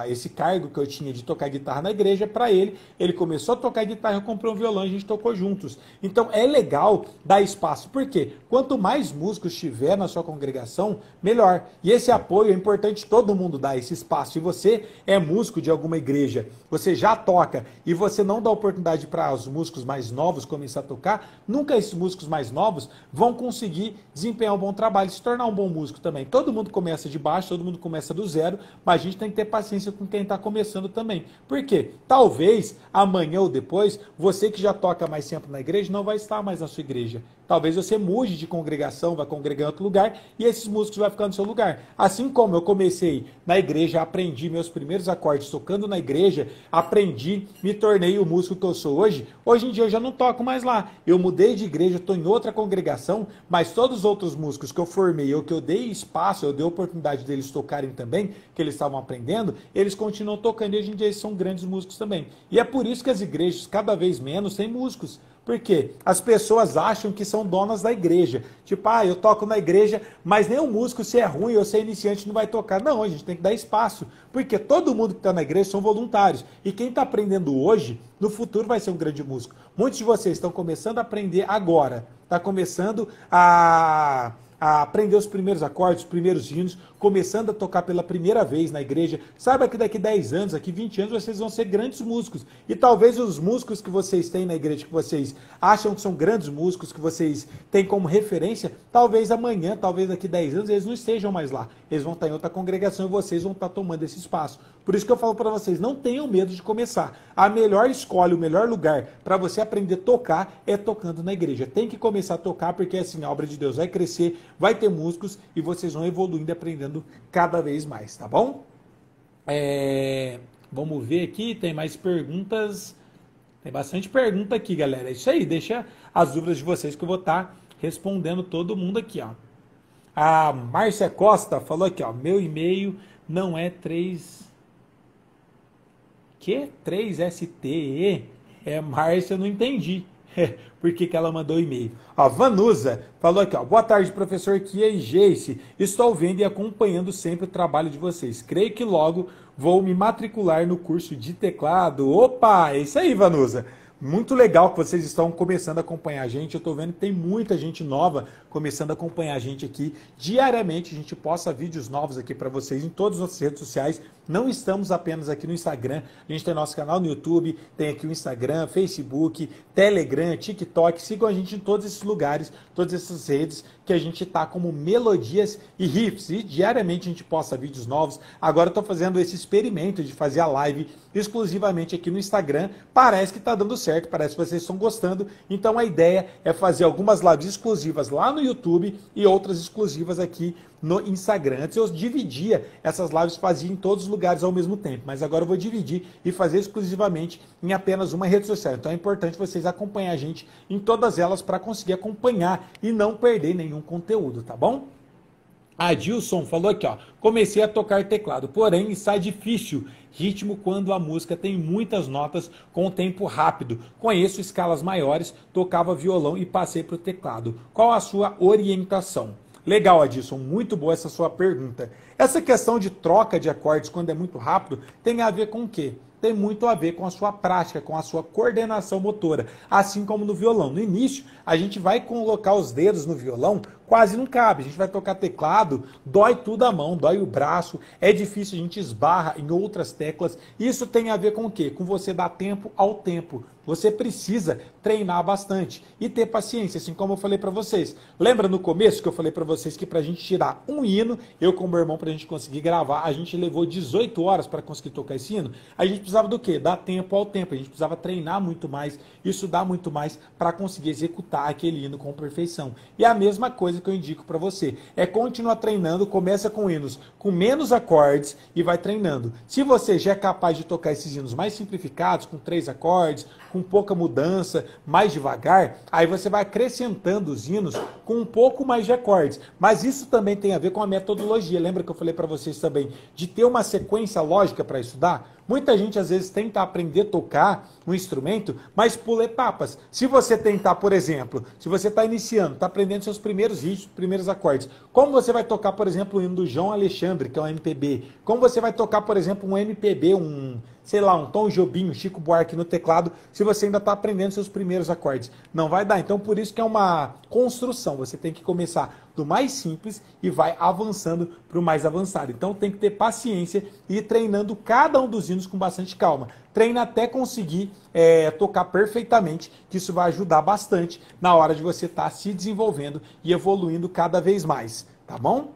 esse cargo que eu tinha de tocar guitarra na igreja para ele. Ele começou a tocar guitarra, eu comprei um violão, a gente tocou juntos. Então é legal dar espaço, porque quanto mais músicos tiver na sua congregação, melhor. E esse apoio é importante todo mundo dar esse espaço. Se você é músico de alguma igreja, você já toca e você não dá oportunidade para os músicos mais novos começar a tocar, nunca esses músicos mais novos vão conseguir desempenhar um bom trabalho, se tornar um bom músico também. Todo mundo começa de baixo, todo mundo começa do zero, mas a gente tem que ter paciência com quem está começando também. Por quê? Talvez amanhã ou depois, você que já toca mais tempo na igreja não vai estar mais na sua igreja. Talvez você mude de congregação, vai congregar em outro lugar e esses músicos vão ficar no seu lugar. Assim como eu comecei na igreja, aprendi meus primeiros acordes tocando na igreja, aprendi, me tornei o músico que eu sou hoje. Hoje em dia eu já não toco mais lá. Eu mudei de igreja, estou em outra congregação, mas todos os outros músicos que eu formei, ou que eu dei espaço, eu dei oportunidade deles tocarem também, que eles estavam aprendendo, eles continuam tocando e hoje em dia eles são grandes músicos também. E é por isso que as igrejas cada vez menos têm músicos. Porque as pessoas acham que são donas da igreja. Tipo, eu toco na igreja, mas nem o músico, se é ruim ou se é iniciante, não vai tocar. Não, a gente tem que dar espaço. Porque todo mundo que está na igreja são voluntários. E quem está aprendendo hoje, no futuro vai ser um grande músico. Muitos de vocês estão começando a aprender agora. Está começando a a aprender os primeiros acordes, os primeiros hinos, começando a tocar pela primeira vez na igreja. Saiba que daqui 10 anos, daqui 20 anos, vocês vão ser grandes músicos. E talvez os músicos que vocês têm na igreja, que vocês acham que são grandes músicos, que vocês têm como referência, talvez amanhã, talvez daqui 10 anos, eles não estejam mais lá. Eles vão estar em outra congregação e vocês vão estar tomando esse espaço. Por isso que eu falo para vocês, não tenham medo de começar. A melhor escolha, o melhor lugar para você aprender a tocar é tocando na igreja. Tem que começar a tocar porque assim a obra de Deus vai crescer, vai ter músicos e vocês vão evoluindo e aprendendo cada vez mais, tá bom? Vamos ver aqui, tem mais perguntas. Tem bastante pergunta aqui, galera. É isso aí, deixa as dúvidas de vocês que eu vou estar respondendo todo mundo aqui, ó. A Márcia Costa falou aqui, ó, meu e-mail não é 3STE? Márcia, eu não entendi. Por que ela mandou e-mail? A Vanusa falou aqui, ó, boa tarde, professor Kia e Geice. Estou vendo e acompanhando sempre o trabalho de vocês. Creio que logo vou me matricular no curso de teclado. Opa, é isso aí, Vanusa. Muito legal que vocês estão começando a acompanhar a gente. Eu estou vendo que tem muita gente nova começando a acompanhar a gente aqui. Diariamente a gente posta vídeos novos aqui para vocês em todas as nossas redes sociais. Não estamos apenas aqui no Instagram. A gente tem nosso canal no YouTube, tem aqui o Instagram, Facebook, Telegram, TikTok. Sigam a gente em todos esses lugares, todas essas redes que a gente tá como Melodias e Riffs. E diariamente a gente posta vídeos novos. Agora eu estou fazendo esse experimento de fazer a live exclusivamente aqui no Instagram. Parece que está dando certo, parece que vocês estão gostando. Então a ideia é fazer algumas lives exclusivas lá no YouTube e outras exclusivas aqui no Instagram. Antes eu dividia essas lives, fazia em todos os lugares ao mesmo tempo, mas agora eu vou dividir e fazer exclusivamente em apenas uma rede social. Então é importante vocês acompanharem a gente em todas elas para conseguir acompanhar e não perder nenhum conteúdo, tá bom? A Dilson falou aqui, ó, comecei a tocar teclado, porém está difícil ritmo quando a música tem muitas notas com tempo rápido. Conheço escalas maiores, tocava violão e passei para o teclado. Qual a sua orientação? Legal, Adilson, muito boa essa sua pergunta. Essa questão de troca de acordes quando é muito rápido tem a ver com o quê? Tem muito a ver com a sua prática, com a sua coordenação motora, assim como no violão. No início, a gente vai colocar os dedos no violão, quase não cabe. A gente vai tocar teclado, dói tudo a mão, dói o braço, é difícil, a gente esbarra em outras teclas. Isso tem a ver com o quê? Com você dar tempo ao tempo. Você precisa treinar bastante e ter paciência, assim como eu falei para vocês. Lembra no começo que eu falei para vocês que para a gente tirar um hino, eu com meu irmão, para a gente conseguir gravar, a gente levou 18 horas para conseguir tocar esse hino? A gente precisava do quê? Dar tempo ao tempo. A gente precisava treinar muito mais, estudar muito mais para conseguir executar aquele hino com perfeição. E a mesma coisa que eu indico para você é continuar treinando, começa com hinos com menos acordes e vai treinando. Se você já é capaz de tocar esses hinos mais simplificados, com 3 acordes, com pouca mudança, mais devagar, aí você vai acrescentando os hinos com um pouco mais de acordes. Mas isso também tem a ver com a metodologia. Lembra que eu falei para vocês também de ter uma sequência lógica para estudar? Muita gente às vezes tenta aprender a tocar um instrumento, mas pula etapas. Se você tentar, por exemplo, se você está iniciando, está aprendendo seus primeiros ritmos, primeiros acordes, como você vai tocar, por exemplo, o hino do João Alexandre, que é um MPB? Como você vai tocar, por exemplo, um MPB, sei lá, um Tom Jobim, um Chico Buarque no teclado, se você ainda está aprendendo seus primeiros acordes? Não vai dar. Então, por isso que é uma construção. Você tem que começar do mais simples e vai avançando para o mais avançado. Então, tem que ter paciência e ir treinando cada um dos hinos com bastante calma. Treina até conseguir tocar perfeitamente, que isso vai ajudar bastante na hora de você estar se desenvolvendo e evoluindo cada vez mais. Tá bom?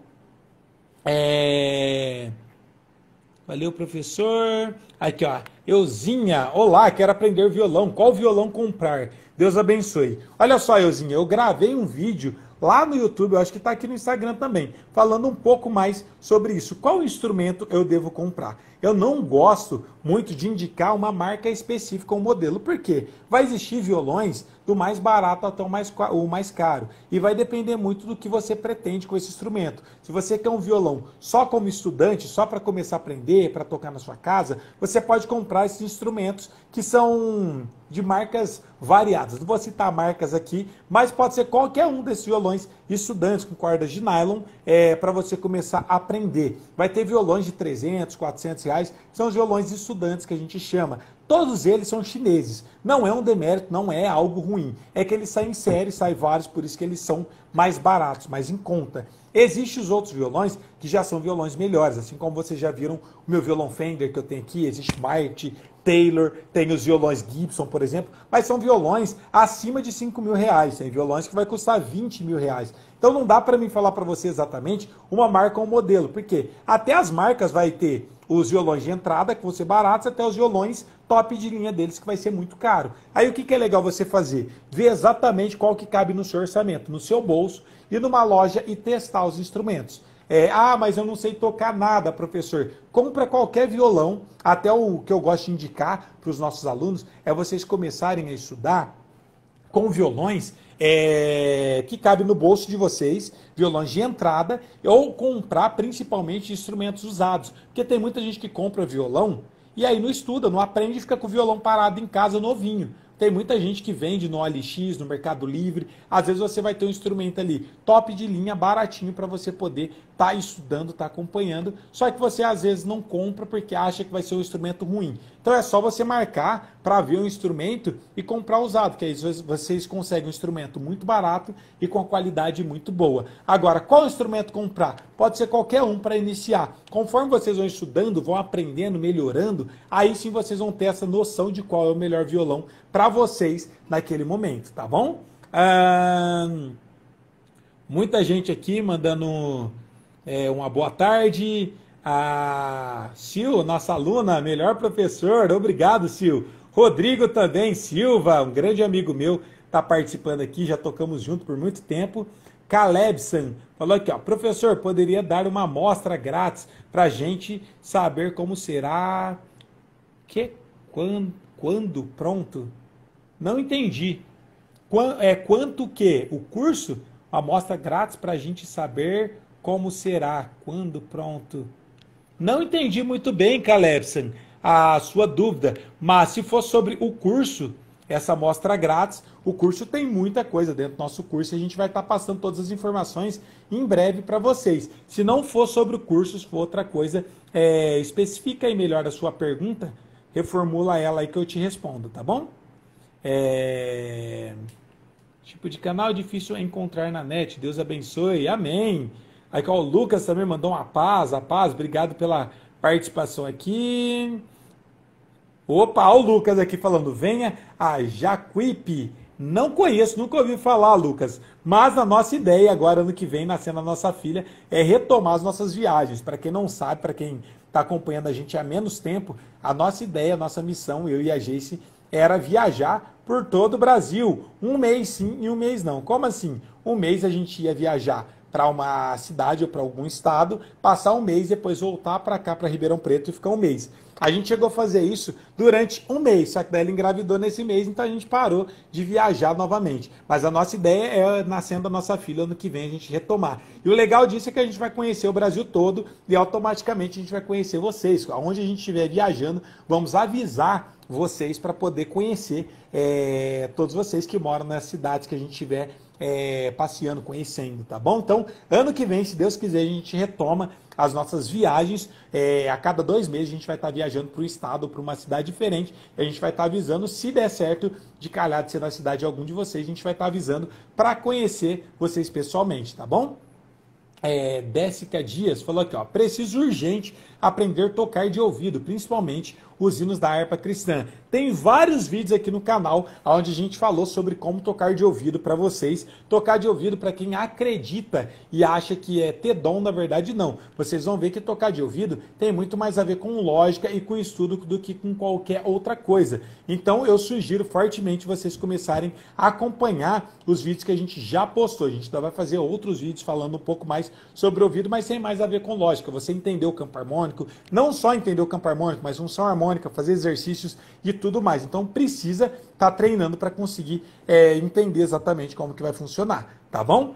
Valeu, professor. Aqui, ó. Euzinha, olá, quero aprender violão. Qual violão comprar? Deus abençoe. Olha só, Euzinha, eu gravei um vídeo lá no YouTube, eu acho que está aqui no Instagram também, falando um pouco mais sobre isso. Qual instrumento eu devo comprar? Eu não gosto muito de indicar uma marca específica ou um modelo. Por quê? Vai existir violões do mais barato até o mais caro. E vai depender muito do que você pretende com esse instrumento. Se você quer um violão só como estudante, só para começar a aprender, para tocar na sua casa, você pode comprar esses instrumentos que são de marcas variadas. Não vou citar marcas aqui, mas pode ser qualquer um desses violões estudantes com cordas de nylon para você começar a aprender. Vai ter violões de 300, 400 reais, são os violões de estudantes que a gente chama. Todos eles são chineses. Não é um demérito, não é algo ruim. É que eles saem em série, saem vários, por isso que eles são mais baratos, mais em conta. Existem os outros violões que já são violões melhores, assim como vocês já viram o meu violão Fender que eu tenho aqui, existe Martin, Taylor, tem os violões Gibson, por exemplo, mas são violões acima de 5 mil reais, tem violões que vai custar 20 mil reais. Então não dá para mim falar para você exatamente uma marca ou um modelo, porque até as marcas vai ter os violões de entrada, que vão ser baratos, até os violões top de linha deles, que vai ser muito caro. Aí o que é legal você fazer? Ver exatamente qual que cabe no seu orçamento, no seu bolso, ir numa loja e testar os instrumentos. Mas eu não sei tocar nada, professor. Compra qualquer violão, até o que eu gosto de indicar para os nossos alunos, é vocês começarem a estudar com violões que cabe no bolso de vocês, violões de entrada, ou comprar principalmente instrumentos usados. Porque tem muita gente que compra violão e aí não estuda, não aprende e fica com o violão parado em casa novinho. Tem muita gente que vende no OLX, no Mercado Livre. Às vezes você vai ter um instrumento ali top de linha, baratinho, para você poder estar estudando, estar acompanhando. Só que você às vezes não compra porque acha que vai ser um instrumento ruim. Então é só você marcar para ver o instrumento e comprar usado, que aí vocês conseguem um instrumento muito barato e com a qualidade muito boa. Agora, qual instrumento comprar? Pode ser qualquer um para iniciar. Conforme vocês vão estudando, vão aprendendo, melhorando, aí sim vocês vão ter essa noção de qual é o melhor violão para vocês naquele momento, tá bom? Muita gente aqui mandando uma boa tarde. A Sil, nossa aluna, melhor professor, obrigado, Sil. Rodrigo também, Silva, um grande amigo meu, está participando aqui, já tocamos junto por muito tempo. Calebson falou aqui, ó, professor, poderia dar uma amostra grátis para a gente saber como será, quando pronto? Não entendi. Quanto que? O curso? Amostra grátis para a gente saber como será, quando pronto? Não entendi muito bem, Calebson, a sua dúvida, mas se for sobre o curso, essa amostra grátis, o curso tem muita coisa dentro do nosso curso e a gente vai estar passando todas as informações em breve para vocês. Se não for sobre o curso, se for outra coisa, especifica aí melhor a sua pergunta, reformula ela aí que eu te respondo, tá bom? Tipo de canal difícil encontrar na net, Deus abençoe, amém. Aí o Lucas também mandou a paz, obrigado pela participação aqui. Opa, o Lucas aqui falando, venha a Jacuípe. Não conheço, nunca ouvi falar, Lucas, mas a nossa ideia agora, ano que vem, nascendo a nossa filha, é retomar as nossas viagens. Para quem não sabe, para quem está acompanhando a gente há menos tempo, a nossa ideia, a nossa missão, eu e a Geice, era viajar por todo o Brasil. Um mês sim e um mês não. Como assim? Um mês a gente ia viajar para uma cidade ou para algum estado, passar um mês, depois voltar para cá, para Ribeirão Preto e ficar um mês. A gente chegou a fazer isso durante um mês, só que daí ela engravidou nesse mês, então a gente parou de viajar novamente. Mas a nossa ideia é, nascendo a nossa filha, ano que vem a gente retomar. E o legal disso é que a gente vai conhecer o Brasil todo e automaticamente a gente vai conhecer vocês. Onde a gente estiver viajando, vamos avisar vocês para poder conhecer todos vocês que moram nas cidades que a gente estiver passeando, conhecendo, tá bom? Então, ano que vem, se Deus quiser, a gente retoma as nossas viagens. A cada 2 meses a gente vai estar viajando para um estado ou para uma cidade diferente. A gente vai estar avisando, se der certo de calhar de ser na cidade de algum de vocês, a gente vai estar avisando para conhecer vocês pessoalmente, tá bom? Décica Dias falou aqui, ó, preciso urgente aprender a tocar de ouvido, principalmente os hinos da harpa cristã. Tem vários vídeos aqui no canal onde a gente falou sobre como tocar de ouvido para vocês. Tocar de ouvido para quem acredita e acha que é ter dom, na verdade não. Vocês vão ver que tocar de ouvido tem muito mais a ver com lógica e com estudo do que com qualquer outra coisa. Então eu sugiro fortemente vocês começarem a acompanhar os vídeos que a gente já postou. A gente ainda vai fazer outros vídeos falando um pouco mais sobre ouvido, mas tem mais a ver com lógica. Você entender o campo harmônico, não só entender o campo harmônico, mas função harmônica, fazer exercícios e tudo mais. Então precisa estar treinando para conseguir entender exatamente como que vai funcionar, tá bom?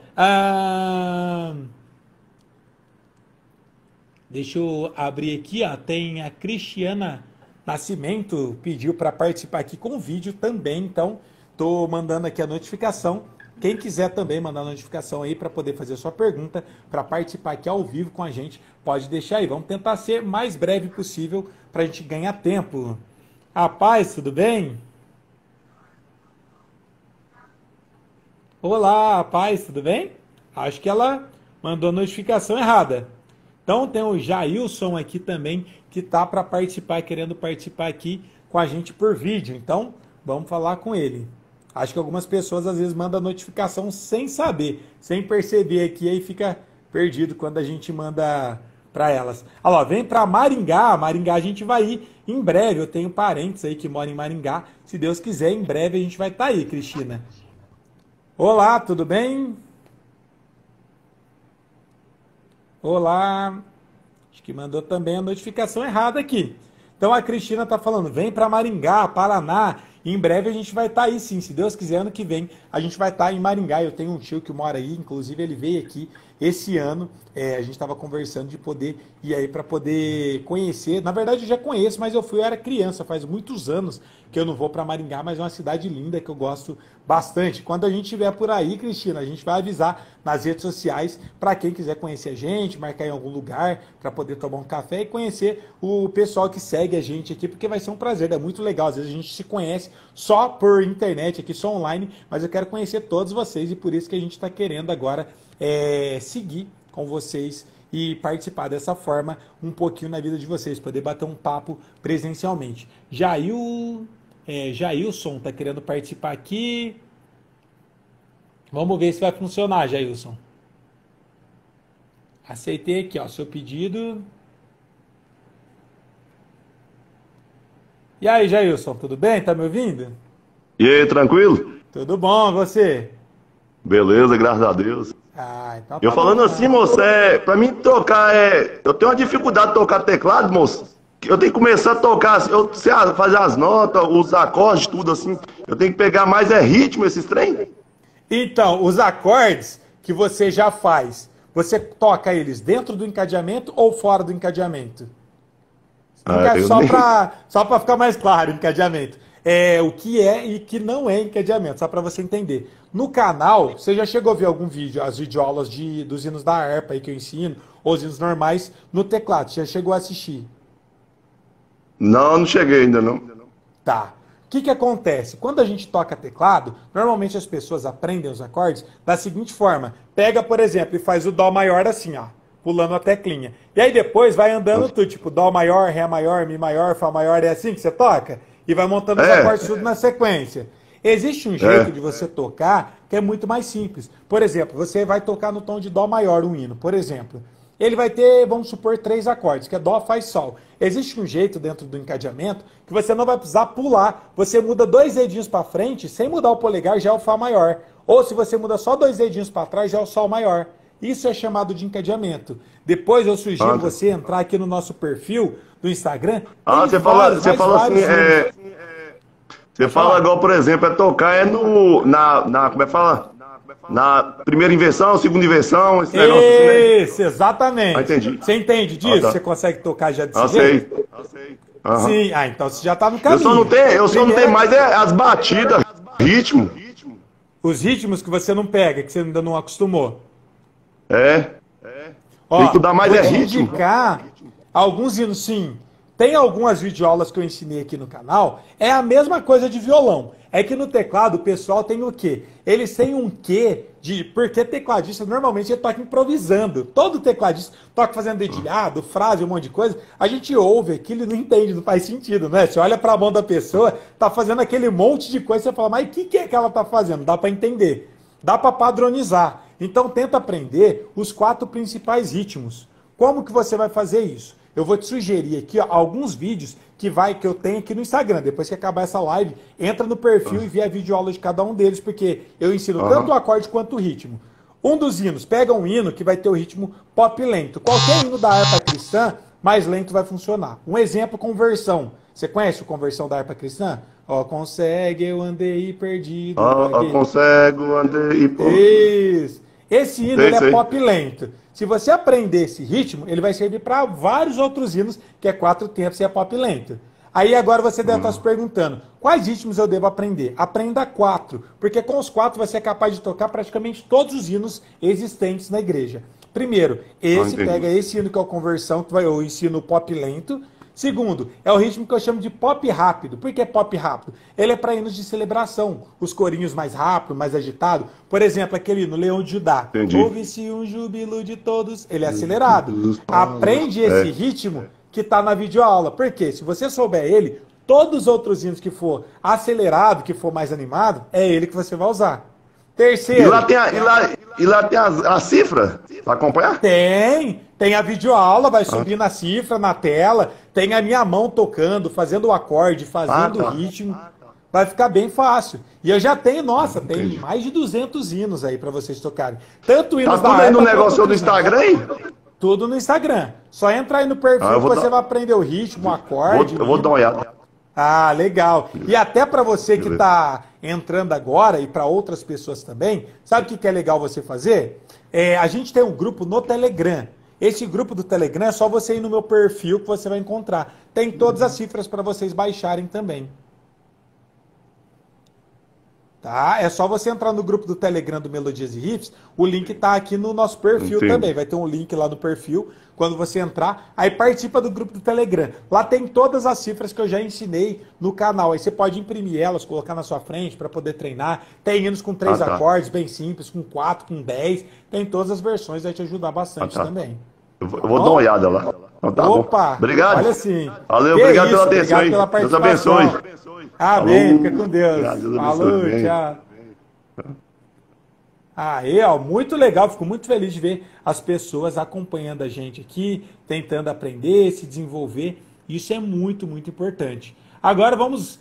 Deixa eu abrir aqui, ó, tem a Cristiana Nascimento, pediu para participar aqui com o vídeo também, então estou mandando aqui a notificação. Quem quiser também mandar notificação aí para poder fazer a sua pergunta, para participar aqui ao vivo com a gente, pode deixar aí. Vamos tentar ser mais breve possível para a gente ganhar tempo. A paz, tudo bem? Olá, a paz, tudo bem? Acho que ela mandou a notificação errada. Então tem o Jailson aqui também, que tá para participar, querendo participar aqui com a gente por vídeo. Então, vamos falar com ele. Acho que algumas pessoas às vezes mandam a notificação sem saber, sem perceber aqui, aí fica perdido quando a gente manda para elas. Olha lá, vem para Maringá. Maringá a gente vai ir em breve. Eu tenho parentes aí que moram em Maringá. Se Deus quiser, em breve a gente vai estar aí, Cristina. Olá, tudo bem? Olá. Acho que mandou também a notificação errada aqui. Então a Cristina está falando, vem para Maringá, Paraná. E em breve a gente vai estar aí sim, se Deus quiser, ano que vem a gente vai estar em Maringá. Eu tenho um tio que mora aí, inclusive ele veio aqui esse ano. A gente estava conversando de poder ir aí para poder conhecer. Na verdade eu já conheço, mas eu era criança, faz muitos anos que eu não vou para Maringá, mas é uma cidade linda que eu gosto bastante. Quando a gente estiver por aí, Cristina, a gente vai avisar nas redes sociais para quem quiser conhecer a gente, marcar em algum lugar para poder tomar um café e conhecer o pessoal que segue a gente aqui, porque vai ser um prazer, é muito legal. Às vezes a gente se conhece só por internet aqui, só online, mas eu quero conhecer todos vocês e por isso que a gente está querendo agora seguir com vocês e participar dessa forma um pouquinho na vida de vocês, poder bater um papo presencialmente. Jailson está querendo participar aqui. Vamos ver se vai funcionar, Jailson. Aceitei aqui, ó, seu pedido. E aí, Jailson, tudo bem? Tá me ouvindo? E aí, tranquilo? Tudo bom, você? Beleza, graças a Deus. Então Eu tá falando bom, assim, moço, pra mim tocar eu tenho uma dificuldade de tocar teclado, moço. Eu tenho que começar a tocar, eu sei fazer as notas, os acordes, tudo assim. Eu tenho que pegar mais ritmo esses trem. Então, os acordes que você já faz, você toca eles dentro do encadeamento ou fora do encadeamento? Só para ficar mais claro, encadeamento. O que é e que não é encadeamento, só para você entender. No canal, você já chegou a ver algum vídeo, as videoaulas dos hinos da harpa aí que eu ensino, ou os hinos normais no teclado, você já chegou a assistir? Não cheguei ainda não. Tá. O que acontece? Quando a gente toca teclado, normalmente as pessoas aprendem os acordes da seguinte forma. Pega, por exemplo, e faz o Dó maior assim, ó, pulando a teclinha. E aí depois vai andando tudo, tipo Dó maior, Ré maior, Mi maior, Fá maior, é assim que você toca? E vai montando os acordes tudo na sequência. Existe um jeito de você tocar que é muito mais simples. Por exemplo, você vai tocar no tom de Dó maior um hino, por exemplo. Ele vai ter, vamos supor, 3 acordes, que é Dó, Fá e Sol. Existe um jeito dentro do encadeamento que você não vai precisar pular. Você muda 2 dedinhos para frente, sem mudar o polegar, já é o Fá maior. Ou se você muda só 2 dedinhos para trás, já é o Sol maior. Isso é chamado de encadeamento. Depois eu sugiro você entrar aqui no nosso perfil do Instagram. Você fala assim, você fala igual, por exemplo, tocar como é que fala? Na primeira inversão, segunda inversão, esse negócio assim, né? Isso, exatamente. Entendi. Você entende disso? Tá. Você consegue tocar já desse jeito? Sei. Sim, então você já tá no caminho. Eu só não tenho mais as batidas, ritmo. Os ritmos que você não pega, que você ainda não acostumou. Ó, tem que dar mais vou te ritmo. indicar alguns hinos, sim. Tem algumas videoaulas que eu ensinei aqui no canal, é a mesma coisa de violão. É que no teclado o pessoal tem o quê? Eles têm um quê de... Porque tecladista normalmente ele toca improvisando. Todo tecladista toca fazendo dedilhado, frase, um monte de coisa. A gente ouve aquilo e não entende, não faz sentido, né? Você olha para a mão da pessoa, tá fazendo aquele monte de coisa, você fala, mas o que é que ela tá fazendo? Dá para entender. Dá para padronizar. Então tenta aprender os 4 principais ritmos. Como que você vai fazer isso? Eu vou te sugerir aqui alguns vídeos que eu tenho aqui no Instagram. Depois que acabar essa live, entra no perfil e vê a videoaula de cada um deles, porque eu ensino tanto o acorde quanto o ritmo. Um dos hinos, pega um hino que vai ter o ritmo pop lento. Qualquer hino da harpa cristã, mais lento vai funcionar. Um exemplo, conversão. Você conhece o conversão da harpa cristã? Ó, consegue, eu andei perdido. Consegue, andei perdido. Isso. Esse hino ele é pop lento. Se você aprender esse ritmo, ele vai servir para vários outros hinos, que é 4 tempos e é pop lento. Aí agora você deve estar se perguntando, quais ritmos eu devo aprender? Aprenda 4, porque com os 4 você é capaz de tocar praticamente todos os hinos existentes na igreja. Primeiro, pega esse hino que é a conversão, que eu ensino pop lento. Segundo, é o ritmo que eu chamo de pop rápido. Por que pop rápido? Ele é para hinos de celebração. Os corinhos mais rápidos, mais agitados. Por exemplo, aquele no Leão de Judá. Ouve-se um júbilo de todos. Ele é acelerado. Aprende esse ritmo que está na videoaula. Por quê? Se você souber ele, todos os outros hinos que for acelerado, que for mais animado, é ele que você vai usar. Terceiro. E lá tem a cifra para acompanhar? Tem a videoaula, vai subir na cifra, na tela, tem a minha mão tocando, fazendo o acorde, fazendo o ritmo. Vai ficar bem fácil. E eu já tenho, tem mais de 200 hinos aí para vocês tocarem. Tanto hinos da tudo aí no negócio do Instagram, hein? Tudo no Instagram. Só entra aí no perfil que você vai aprender o ritmo, o acorde. Eu vou dar uma olhada. Ah, legal. E até para você que está entrando agora e para outras pessoas também, sabe o que é legal você fazer? A gente tem um grupo no Telegram. Esse grupo do Telegram é só você ir no meu perfil que você vai encontrar. Tem todas as cifras para vocês baixarem também. Tá? É só você entrar no grupo do Telegram do Melodias e Riffs, o link tá aqui no nosso perfil também, vai ter um link lá no perfil, quando você entrar, aí participa do grupo do Telegram. Lá tem todas as cifras que eu já ensinei no canal, aí você pode imprimir elas, colocar na sua frente para poder treinar. Tem hinos com 3 acordes, bem simples, com 4, com 10, tem todas as versões, vai te ajudar bastante também. Eu vou dar uma olhada lá. Tá Opa, bom. Obrigado. Olha assim. Valeu, obrigado pela atenção aí. Deus abençoe. Amém, fica com Deus. Falou, tchau. Aí, ó, muito legal, fico muito feliz de ver as pessoas acompanhando a gente aqui, tentando aprender, se desenvolver. Isso é muito, muito importante. Agora vamos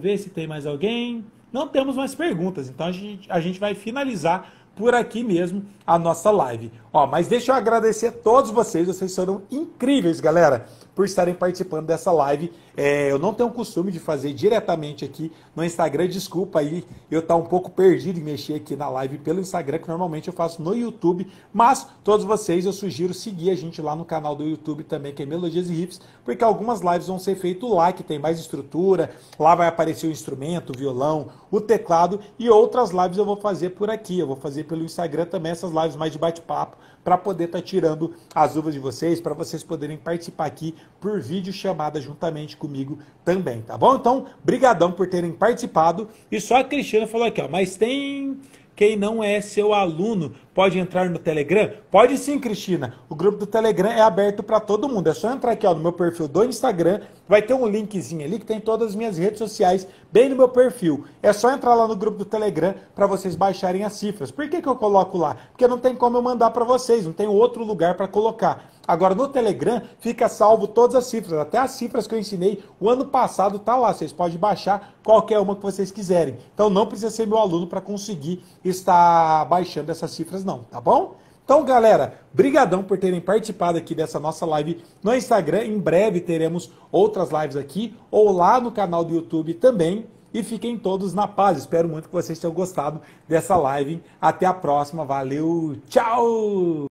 ver se tem mais alguém. Não temos mais perguntas, então a gente vai finalizar por aqui mesmo a nossa live. Ó, mas deixa eu agradecer a todos vocês foram incríveis, galera, por estarem participando dessa live. Eu não tenho o costume de fazer diretamente aqui no Instagram, desculpa aí eu estar um pouco perdido em mexer aqui na live pelo Instagram, que normalmente eu faço no YouTube, mas todos vocês eu sugiro seguir a gente lá no canal do YouTube também, que é Melodias e Riffs, porque algumas lives vão ser feitas lá, que tem mais estrutura, lá vai aparecer o instrumento, o violão, o teclado, e outras lives eu vou fazer por aqui, eu vou fazer pelo Instagram também, essas lives mais de bate-papo, para poder estar tirando as dúvidas de vocês, para vocês poderem participar aqui por vídeo chamada juntamente comigo também, tá bom? Então, brigadão por terem participado. E só a Cristiana falou aqui, ó, mas tem quem não é seu aluno, pode entrar no Telegram? Pode sim, Cristina. O grupo do Telegram é aberto para todo mundo. É só entrar aqui, ó, no meu perfil do Instagram. Vai ter um linkzinho ali que tem todas as minhas redes sociais bem no meu perfil. É só entrar lá no grupo do Telegram para vocês baixarem as cifras. Por que eu coloco lá? Porque não tem como eu mandar para vocês, não tem outro lugar para colocar. Agora, no Telegram, fica salvo todas as cifras, até as cifras que eu ensinei o ano passado tá lá. Vocês podem baixar qualquer uma que vocês quiserem. Então, não precisa ser meu aluno para conseguir estar baixando essas cifras, não, tá bom? Então, galera, brigadão por terem participado aqui dessa nossa live no Instagram. Em breve teremos outras lives aqui, ou lá no canal do YouTube também. E fiquem todos na paz. Espero muito que vocês tenham gostado dessa live. Até a próxima. Valeu, tchau!